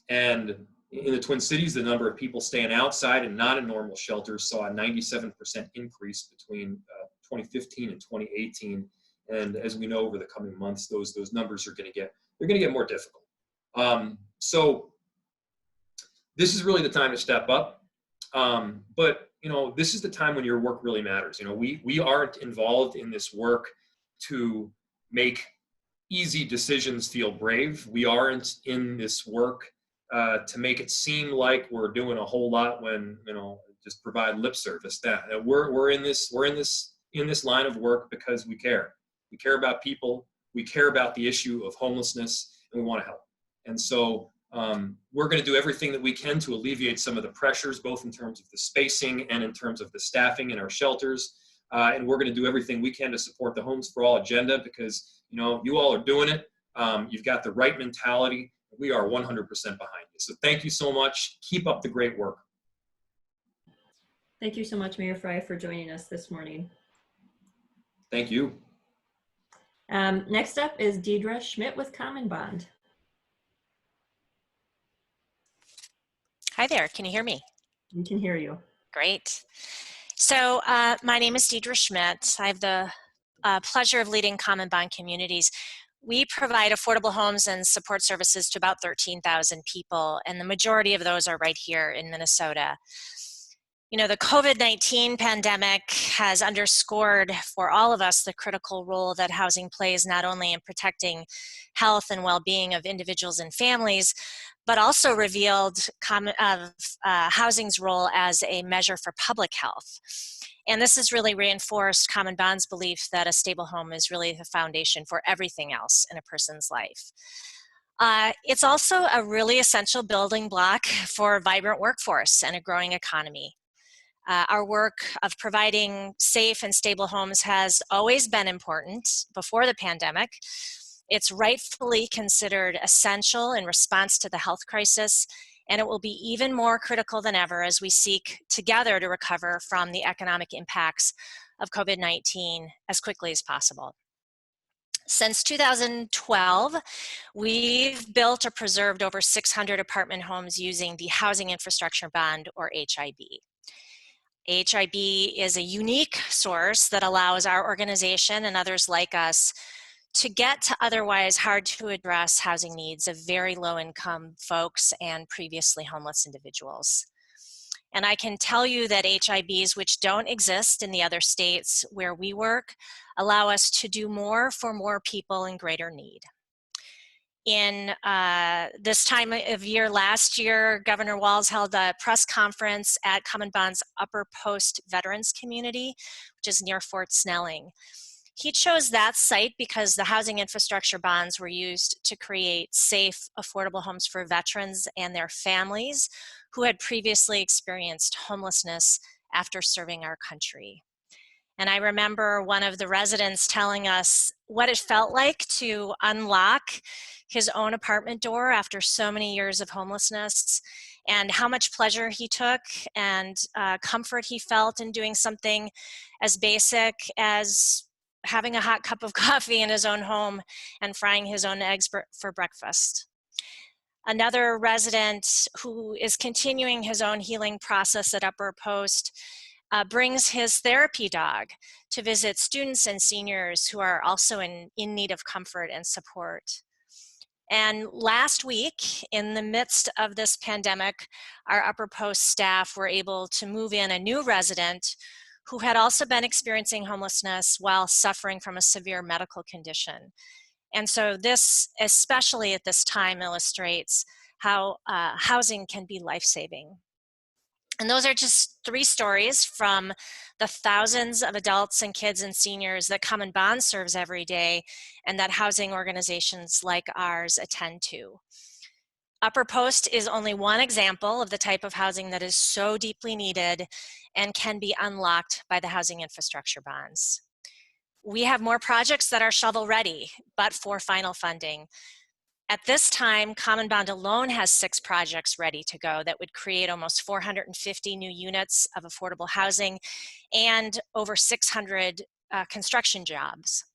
And in the Twin Cities, the number of people staying outside and not in normal shelters saw a 97% increase between 2015 and 2018. And as we know, over the coming months, those numbers are going to get more difficult. So this is really the time to step up. But this is the time when your work really matters. We aren't involved in this work to make easy decisions feel brave. We aren't in this work to make it seem like we're doing a whole lot when just provide lip service. We're in this line of work because we care. We care about people. We care about the issue of homelessness, and we want to help. And so we're going to do everything that we can to alleviate some of the pressures, both in terms of the spacing and in terms of the staffing in our shelters. And we're going to do everything we can to support the Homes for All agenda because, you all are doing it. You've got the right mentality. We are 100% behind you. So thank you so much. Keep up the great work. Thank you so much, Mayor Fry, for joining us this morning. Thank you. Next up is Deidre Schmidt with Common Bond. Hi there, can you hear me? We can hear you. Great. So my name is Deidre Schmidt. I have the pleasure of leading Common Bond Communities. We provide affordable homes and support services to about 13,000 people, and the majority of those are right here in Minnesota. The COVID-19 pandemic has underscored for all of us the critical role that housing plays not only in protecting health and well-being of individuals and families, but also revealed housing's role as a measure for public health. And this has really reinforced Common Bond's belief that a stable home is really the foundation for everything else in a person's life. It's also a really essential building block for a vibrant workforce and a growing economy. Our work of providing safe and stable homes has always been important before the pandemic. It's rightfully considered essential in response to the health crisis, and it will be even more critical than ever as we seek together to recover from the economic impacts of COVID-19 as quickly as possible. Since 2012, we've built or preserved over 600 apartment homes using the Housing Infrastructure Bond, or HIB. HIB is a unique source that allows our organization and others like us to get to otherwise hard to address housing needs of very low income folks and previously homeless individuals. And I can tell you that HIBs, which don't exist in the other states where we work, allow us to do more for more people in greater need. In this time of year last year, Governor Walz held a press conference at Common Bond's Upper Post Veterans Community, which is near Fort Snelling. He chose that site because the housing infrastructure bonds were used to create safe, affordable homes for veterans and their families who had previously experienced homelessness after serving our country. And I remember one of the residents telling us what it felt like to unlock his own apartment door after so many years of homelessness, and how much pleasure he took and comfort he felt in doing something as basic as having a hot cup of coffee in his own home and frying his own eggs for breakfast. Another resident who is continuing his own healing process at Upper Post brings his therapy dog to visit students and seniors who are also in need of comfort and support. And last week, in the midst of this pandemic, our Upper Post staff were able to move in a new resident who had also been experiencing homelessness while suffering from a severe medical condition. And so this, especially at this time, illustrates how housing can be life-saving. And those are just 3 stories from the thousands of adults and kids and seniors that Common Bond serves every day and that housing organizations like ours attend to. Upper Post is only one example of the type of housing that is so deeply needed and can be unlocked by the housing infrastructure bonds. We have more projects that are shovel ready, but for final funding. At this time, Common Bond alone has 6 projects ready to go that would create almost 450 new units of affordable housing and over 600 construction jobs.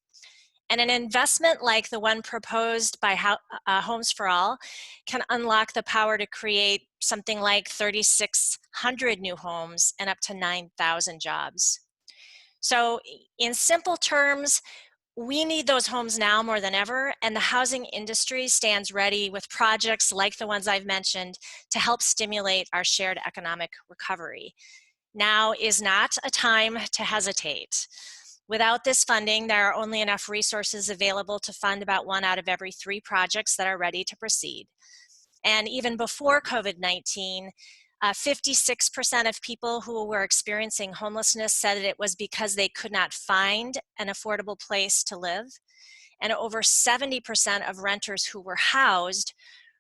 And an investment like the one proposed by Homes for All can unlock the power to create something like 3,600 new homes and up to 9,000 jobs. So in simple terms, we need those homes now more than ever, and the housing industry stands ready with projects like the ones I've mentioned to help stimulate our shared economic recovery. Now is not a time to hesitate. Without this funding, there are only enough resources available to fund about 1 out of every 3 projects that are ready to proceed. And even before COVID-19, 56% of people who were experiencing homelessness said that it was because they could not find an affordable place to live. And over 70% of renters who were housed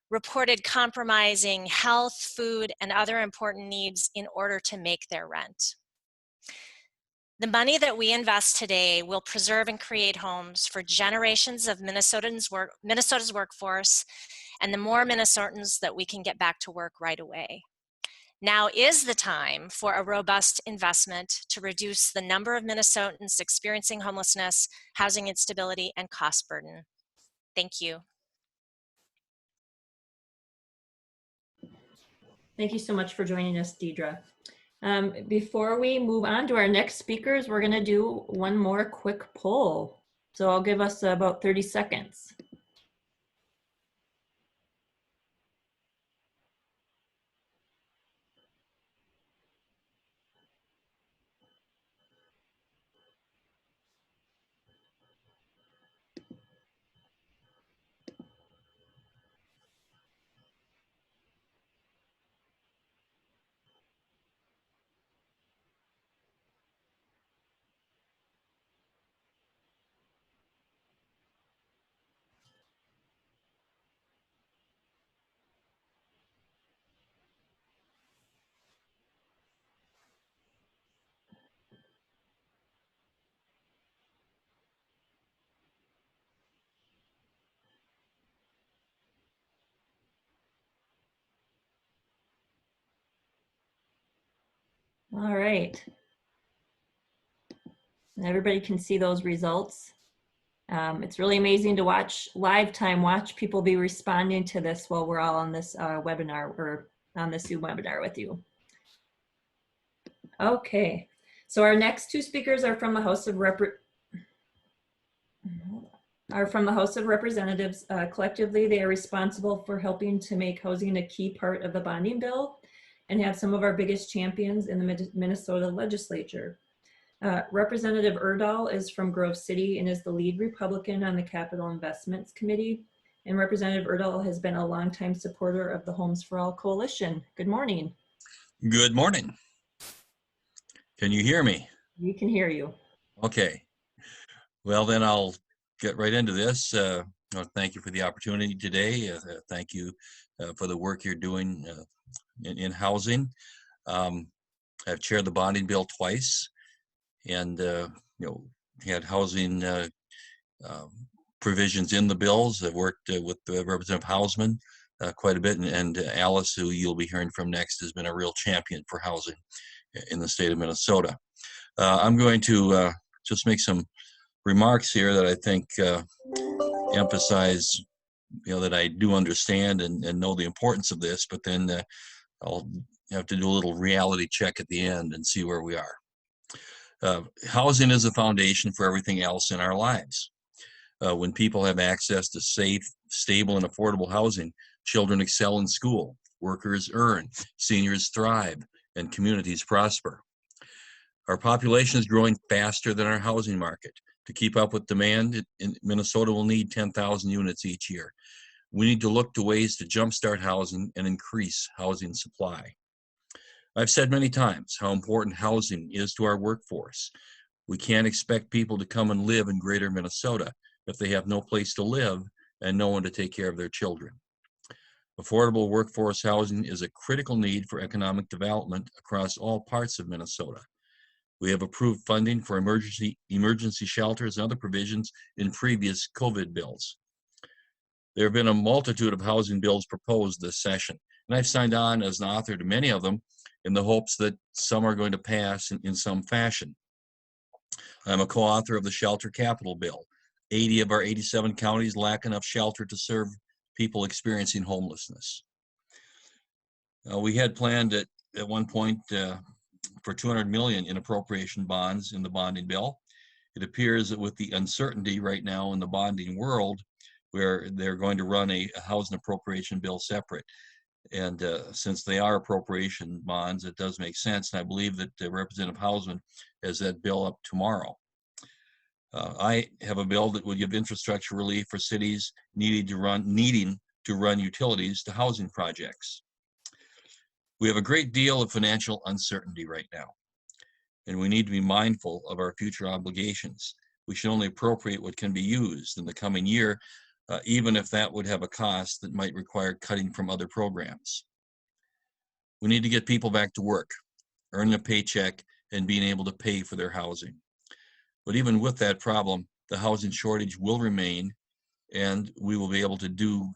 reported compromising health, food, and other important needs in order to make their rent. The money that we invest today will preserve and create homes for generations of Minnesota's workforce, and the more Minnesotans that we can get back to work right away. Now is the time for a robust investment to reduce the number of Minnesotans experiencing homelessness, housing instability, and cost burden. Thank you. Thank you so much for joining us, Deidre. Before we move on to our next speakers, we're going to do one more quick poll. So I'll give us about 30 seconds. All right. Everybody can see those results. It's really amazing to watch people be responding to this while we're all on this webinar or on this Zoom webinar with you. Okay, so our next 2 speakers are from the House of Representatives. Collectively, they are responsible for helping to make housing a key part of the bonding bill and have some of our biggest champions in the Minnesota legislature. Representative Erdahl is from Grove City and is the lead Republican on the Capital Investments Committee. And Representative Erdahl has been a longtime supporter of the Homes for All Coalition. Good morning. Good morning. Can you hear me? We can hear you. Okay. Well, then I'll get right into this. Thank you for the opportunity today. Thank you for the work you're doing in housing. I've chaired the bonding bill twice, and had housing provisions in the bills. I've worked with Representative Hausman quite a bit, and Alice, who you'll be hearing from next, has been a real champion for housing in the state of Minnesota. I'm going to just make some remarks here that I think emphasize, that I do understand and know the importance of this, but then I'll have to do a little reality check at the end and see where we are. Housing is a foundation for everything else in our lives. When people have access to safe, stable, and affordable housing, children excel in school, workers earn, seniors thrive, and communities prosper. Our population is growing faster than our housing market. To keep up with demand, Minnesota will need 10,000 units each year. We need to look to ways to jumpstart housing and increase housing supply. I've said many times how important housing is to our workforce. We can't expect people to come and live in greater Minnesota if they have no place to live and no one to take care of their children. Affordable workforce housing is a critical need for economic development across all parts of Minnesota. We have approved funding for emergency shelters and other provisions in previous COVID bills. There have been a multitude of housing bills proposed this session, and I've signed on as an author to many of them in the hopes that some are going to pass in some fashion. I'm a co-author of the Shelter Capital Bill. 80 of our 87 counties lack enough shelter to serve people experiencing homelessness. We had planned at one point for $200 million in appropriation bonds in the bonding bill. It appears that with the uncertainty right now in the bonding world, where they're going to run a housing appropriation bill separate. And since they are appropriation bonds, it does make sense. And I believe that Representative Hausman has that bill up tomorrow. I have a bill that would give infrastructure relief for cities needing to run utilities to housing projects. We have a great deal of financial uncertainty right now, and we need to be mindful of our future obligations. We should only appropriate what can be used in the coming year, even if that would have a cost that might require cutting from other programs. We need to get people back to work, earning a paycheck, and being able to pay for their housing. But even with that problem, the housing shortage will remain, and we will be able to do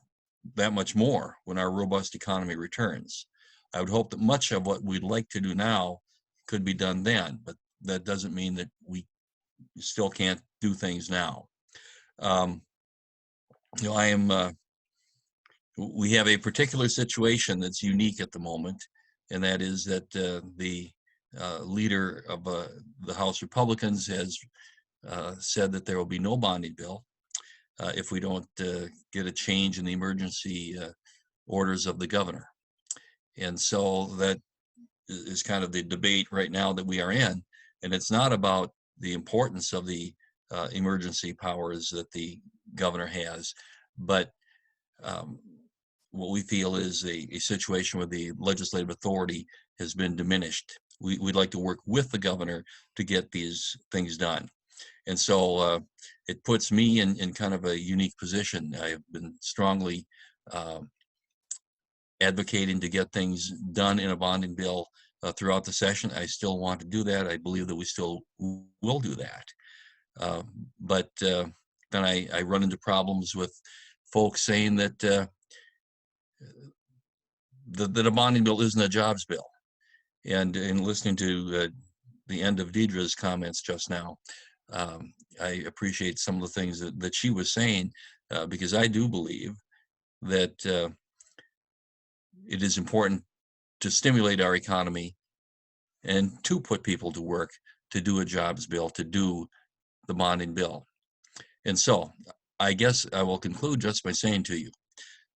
that much more when our robust economy returns. I would hope that much of what we'd like to do now could be done then, but that doesn't mean that we still can't do things now. We have a particular situation that's unique at the moment, and that is that the leader of the House Republicans has said that there will be no bonding bill if we don't get a change in the emergency orders of the governor. And so that is kind of the debate right now that we are in. And it's not about the importance of the emergency powers that the governor has, but what we feel is a situation where the legislative authority has been diminished. We'd like to work with the governor to get these things done. And so it puts me in kind of a unique position. I have been strongly advocating to get things done in a bonding bill throughout the session. I still want to do that. I believe that we still will do that. But then I run into problems with folks saying that that a bonding bill isn't a jobs bill. And in listening to the end of Deidre's comments just now, I appreciate some of the things that she was saying, because I do believe that it is important to stimulate our economy and to put people to work to do a jobs bill, to do the bonding bill. And so I guess I will conclude just by saying to you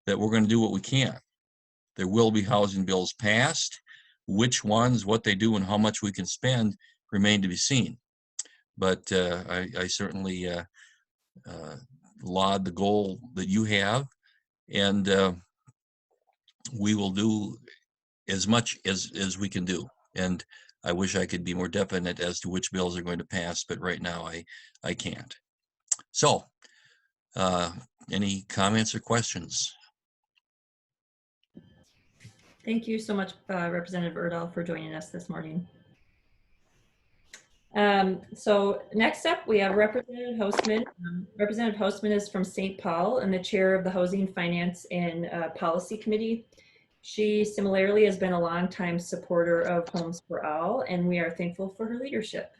that we're going to do what we can. There will be housing bills passed. Which ones, what they do, and how much we can spend remain to be seen. But I certainly laud the goal that you have, and we will do as much as we can do. And I wish I could be more definite as to which bills are going to pass, but right now I can't. So, any comments or questions? Thank you so much, Representative Erdahl, for joining us this morning. So next up, we have Representative Hostman. Representative Hostman is from St. Paul and the chair of the Housing, Finance, and Policy Committee. She similarly has been a longtime supporter of Homes for All, and we are thankful for her leadership.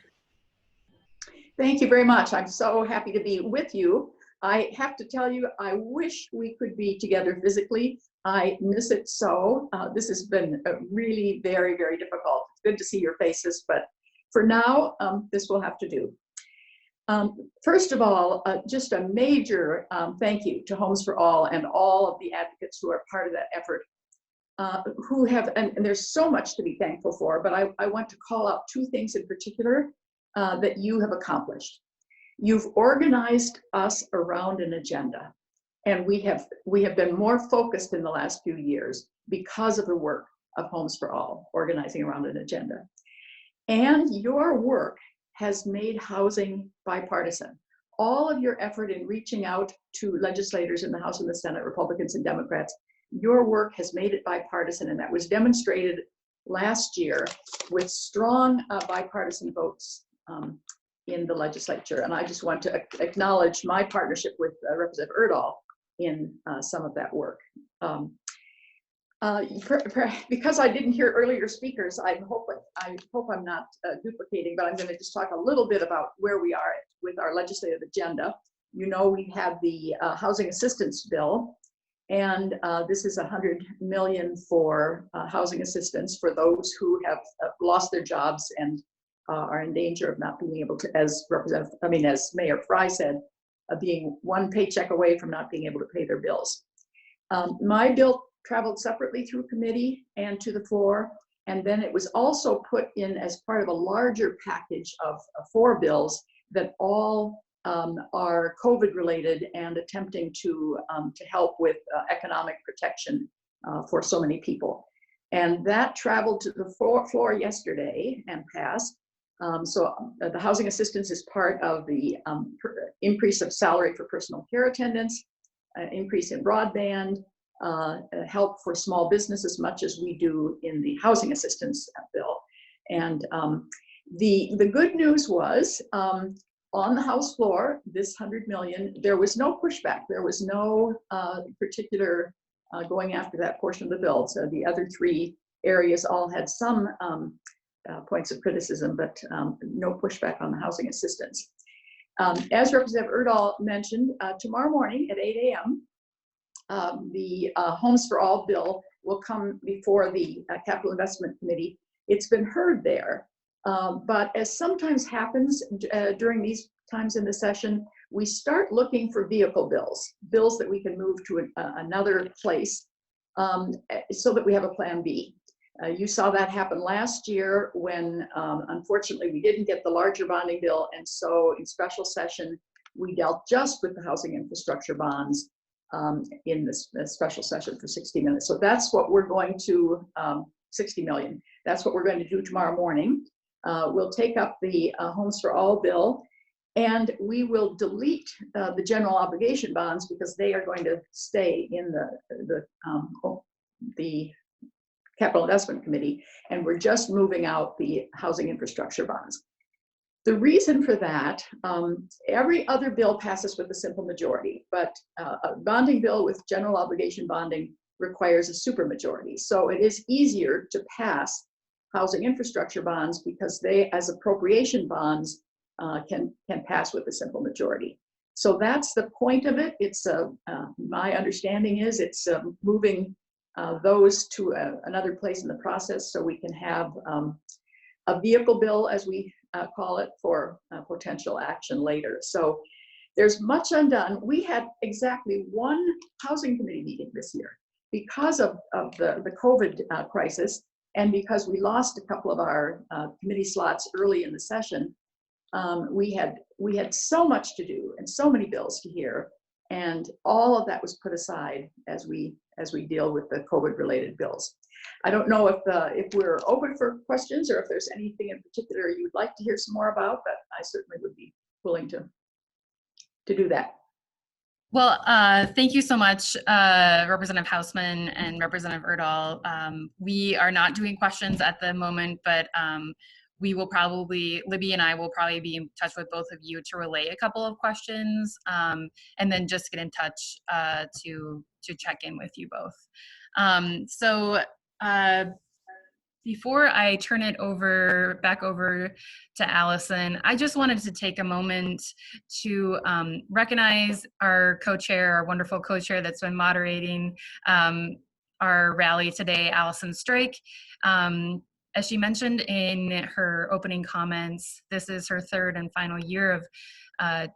Thank you very much. I'm so happy to be with you. I have to tell you, I wish we could be together physically. I miss it so. This has been really very, very difficult. It's good to see your faces, but for now, this will have to do. First of all, just a major thank you to Homes for All and all of the advocates who are part of that effort, who have, and there's so much to be thankful for, but I want to call out two things in particular that you have accomplished. You've organized us around an agenda, and we have been more focused in the last few years because of the work of Homes for All, organizing around an agenda. And your work has made housing bipartisan. All of your effort in reaching out to legislators in the House and the Senate, Republicans and Democrats, your work has made it bipartisan, and that was demonstrated last year with strong bipartisan votes in the legislature. And I just want to acknowledge my partnership with Representative Erdahl in some of that work. Because I didn't hear earlier speakers, I hope I'm not duplicating, but I'm going to just talk a little bit about where we are with our legislative agenda. You know, we have the housing assistance bill, and this is $100 million for housing assistance for those who have lost their jobs and are in danger of not being able to, as Mayor Fry said, being one paycheck away from not being able to pay their bills. My bill traveled separately through committee and to the floor, and then it was also put in as part of a larger package of 4 bills that all are COVID related and attempting to help with economic protection for so many people. And that traveled to the floor yesterday and passed. The housing assistance is part of the increase of salary for personal care attendants, increase in broadband, help for small business as much as we do in the housing assistance bill. And the good news was on the House floor, this $100 million, there was no pushback. There was no particular going after that portion of the bill. So the other 3 areas all had some points of criticism, but no pushback on the housing assistance. As Representative Erdahl mentioned, tomorrow morning at 8 a.m., the Homes for All bill will come before the Capital Investment Committee. It's been heard there, but as sometimes happens during these times in the session, we start looking for vehicle bills that we can move to another place so that we have a plan B. You saw that happen last year when, unfortunately, we didn't get the larger bonding bill, and so in special session, we dealt just with the housing infrastructure bonds in this special session for 60 minutes. So that's what we're going to, 60 million. That's what we're going to do tomorrow morning. We'll take up the Homes for All bill, and we will delete the general obligation bonds because they are going to stay in the Capital Investment Committee, and we're just moving out the housing infrastructure bonds. The reason for that, every other bill passes with a simple majority, but a bonding bill with general obligation bonding requires a supermajority. So it is easier to pass housing infrastructure bonds because they, as appropriation bonds, can pass with a simple majority. So that's the point of it. It's my understanding is it's moving those to another place in the process so we can have a vehicle bill, as we call it, for potential action later. So there's much undone. We had exactly 1 housing committee meeting this year because of the COVID crisis, and because we lost a couple of our committee slots early in the session. We had so much to do and so many bills to hear, and all of that was put aside as we deal with the COVID related bills. I don't know if we're open for questions or if there's anything in particular you'd like to hear some more about, but I certainly would be willing to to do that? Well, thank you so much, Representative Hausman and Representative Erdahl. We are not doing questions at the moment, but we will probably, Libby and I will probably be in touch with both of you to relay a couple of questions, and then just get in touch to check in with you both. Before I turn it back over to Allison, I just wanted to take a moment to recognize our co-chair, our wonderful co-chair that's been moderating our rally today, Allison Strake. As she mentioned in her opening comments, this is her third and final year of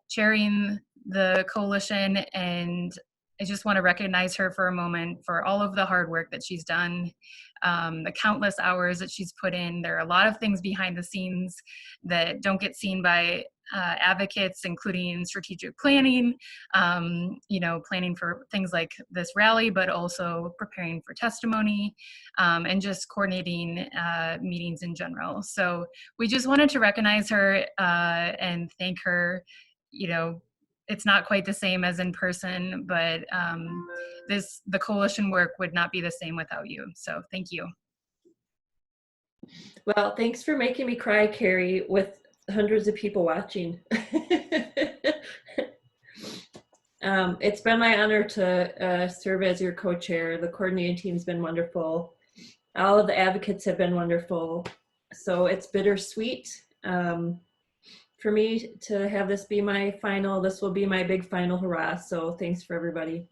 chairing the coalition, and I just want to recognize her for a moment for all of the hard work that she's done, the countless hours that she's put in. There are a lot of things behind the scenes that don't get seen by advocates, including strategic planning, planning for things like this rally, but also preparing for testimony and just coordinating meetings in general. So we just wanted to recognize her and thank her. It's not quite the same as in person, but the coalition work would not be the same without you. So thank you. Well, thanks for making me cry, Carrie, with hundreds of people watching. It's been my honor to serve as your co-chair. The coordinating team's been wonderful. All of the advocates have been wonderful. So it's bittersweet. For me to have this be my final, this will be my big final hurrah. So thanks for everybody.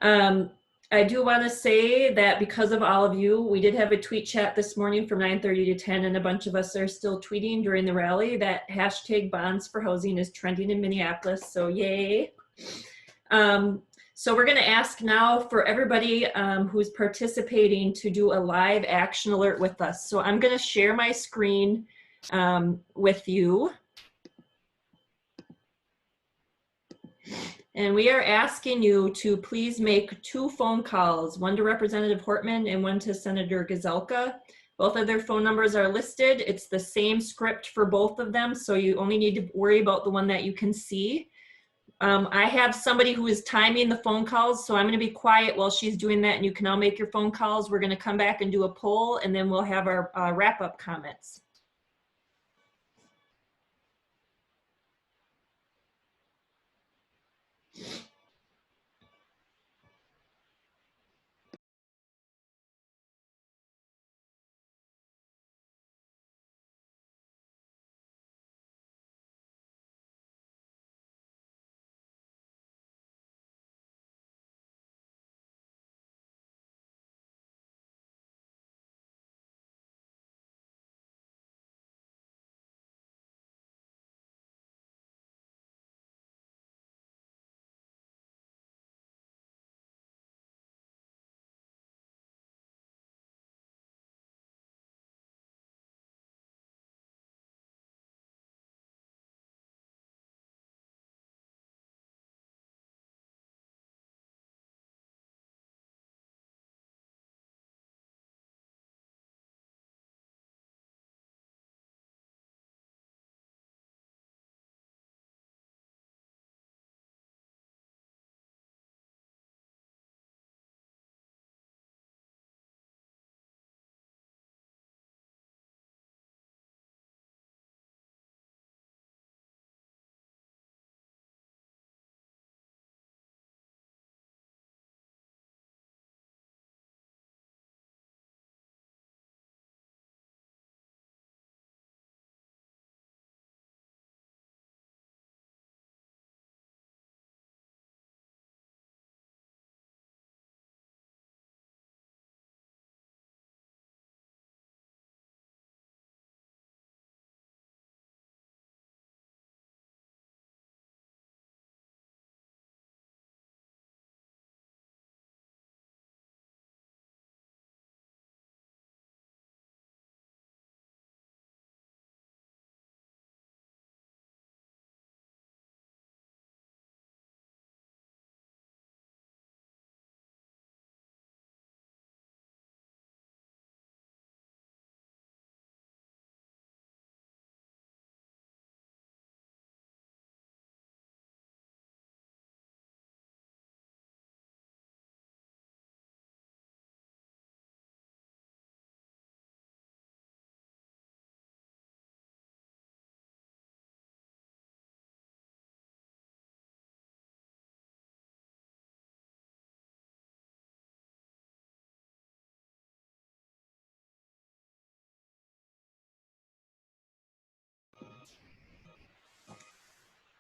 I do want to say that because of all of you, we did have a tweet chat this morning from 9:30 to 10, and a bunch of us are still tweeting during the rally that hashtag bonds for housing is trending in Minneapolis. So yay. So we're going to ask now for everybody who's participating to do a live action alert with us. So I'm going to share my screen with you. And we are asking you to please make 2 phone calls, one to Representative Hortman and one to Senator Gazelka. Both of their phone numbers are listed. It's the same script for both of them, so you only need to worry about the one that you can see. I have somebody who is timing the phone calls, so I'm going to be quiet while she's doing that, and you can all make your phone calls. We're going to come back and do a poll, and then we'll have our wrap-up comments.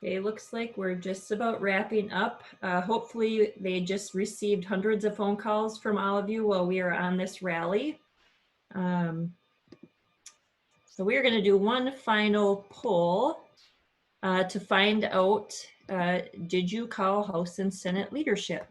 Okay, looks like we're just about wrapping up. Hopefully they just received hundreds of phone calls from all of you while we are on this rally. So we're going to do one final poll to find out, did you call House and Senate leadership?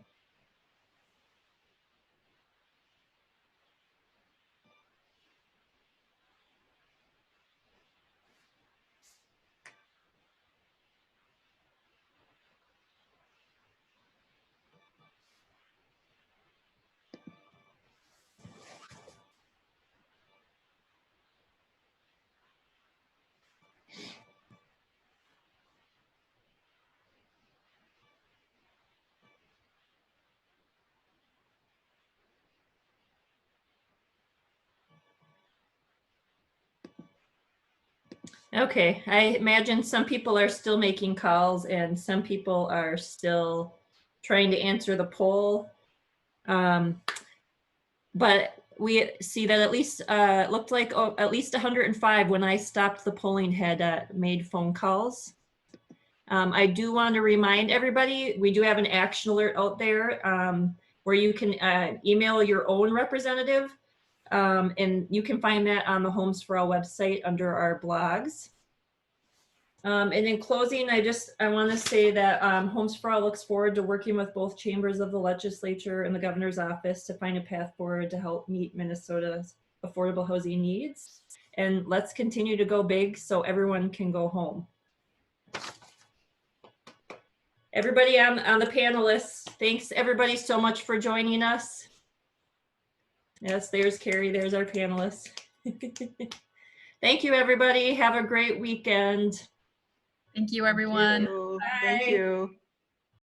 Okay, I imagine some people are still making calls and some people are still trying to answer the poll. But we see that at least it looked like at least 105 when I stopped the polling had made phone calls. I do want to remind everybody, we do have an action alert out there where you can email your own representative. And you can find that on the Homes for All website under our blogs. And in closing, I want to say that Homes for All looks forward to working with both chambers of the legislature and the governor's office to find a path forward to help meet Minnesota's affordable housing needs. And let's continue to go big so everyone can go home. Everybody on the panelists, thanks everybody so much for joining us. Yes, there's Carrie, there's our panelists. Thank you, everybody. Have a great weekend. Thank you, everyone. Bye. Thank you.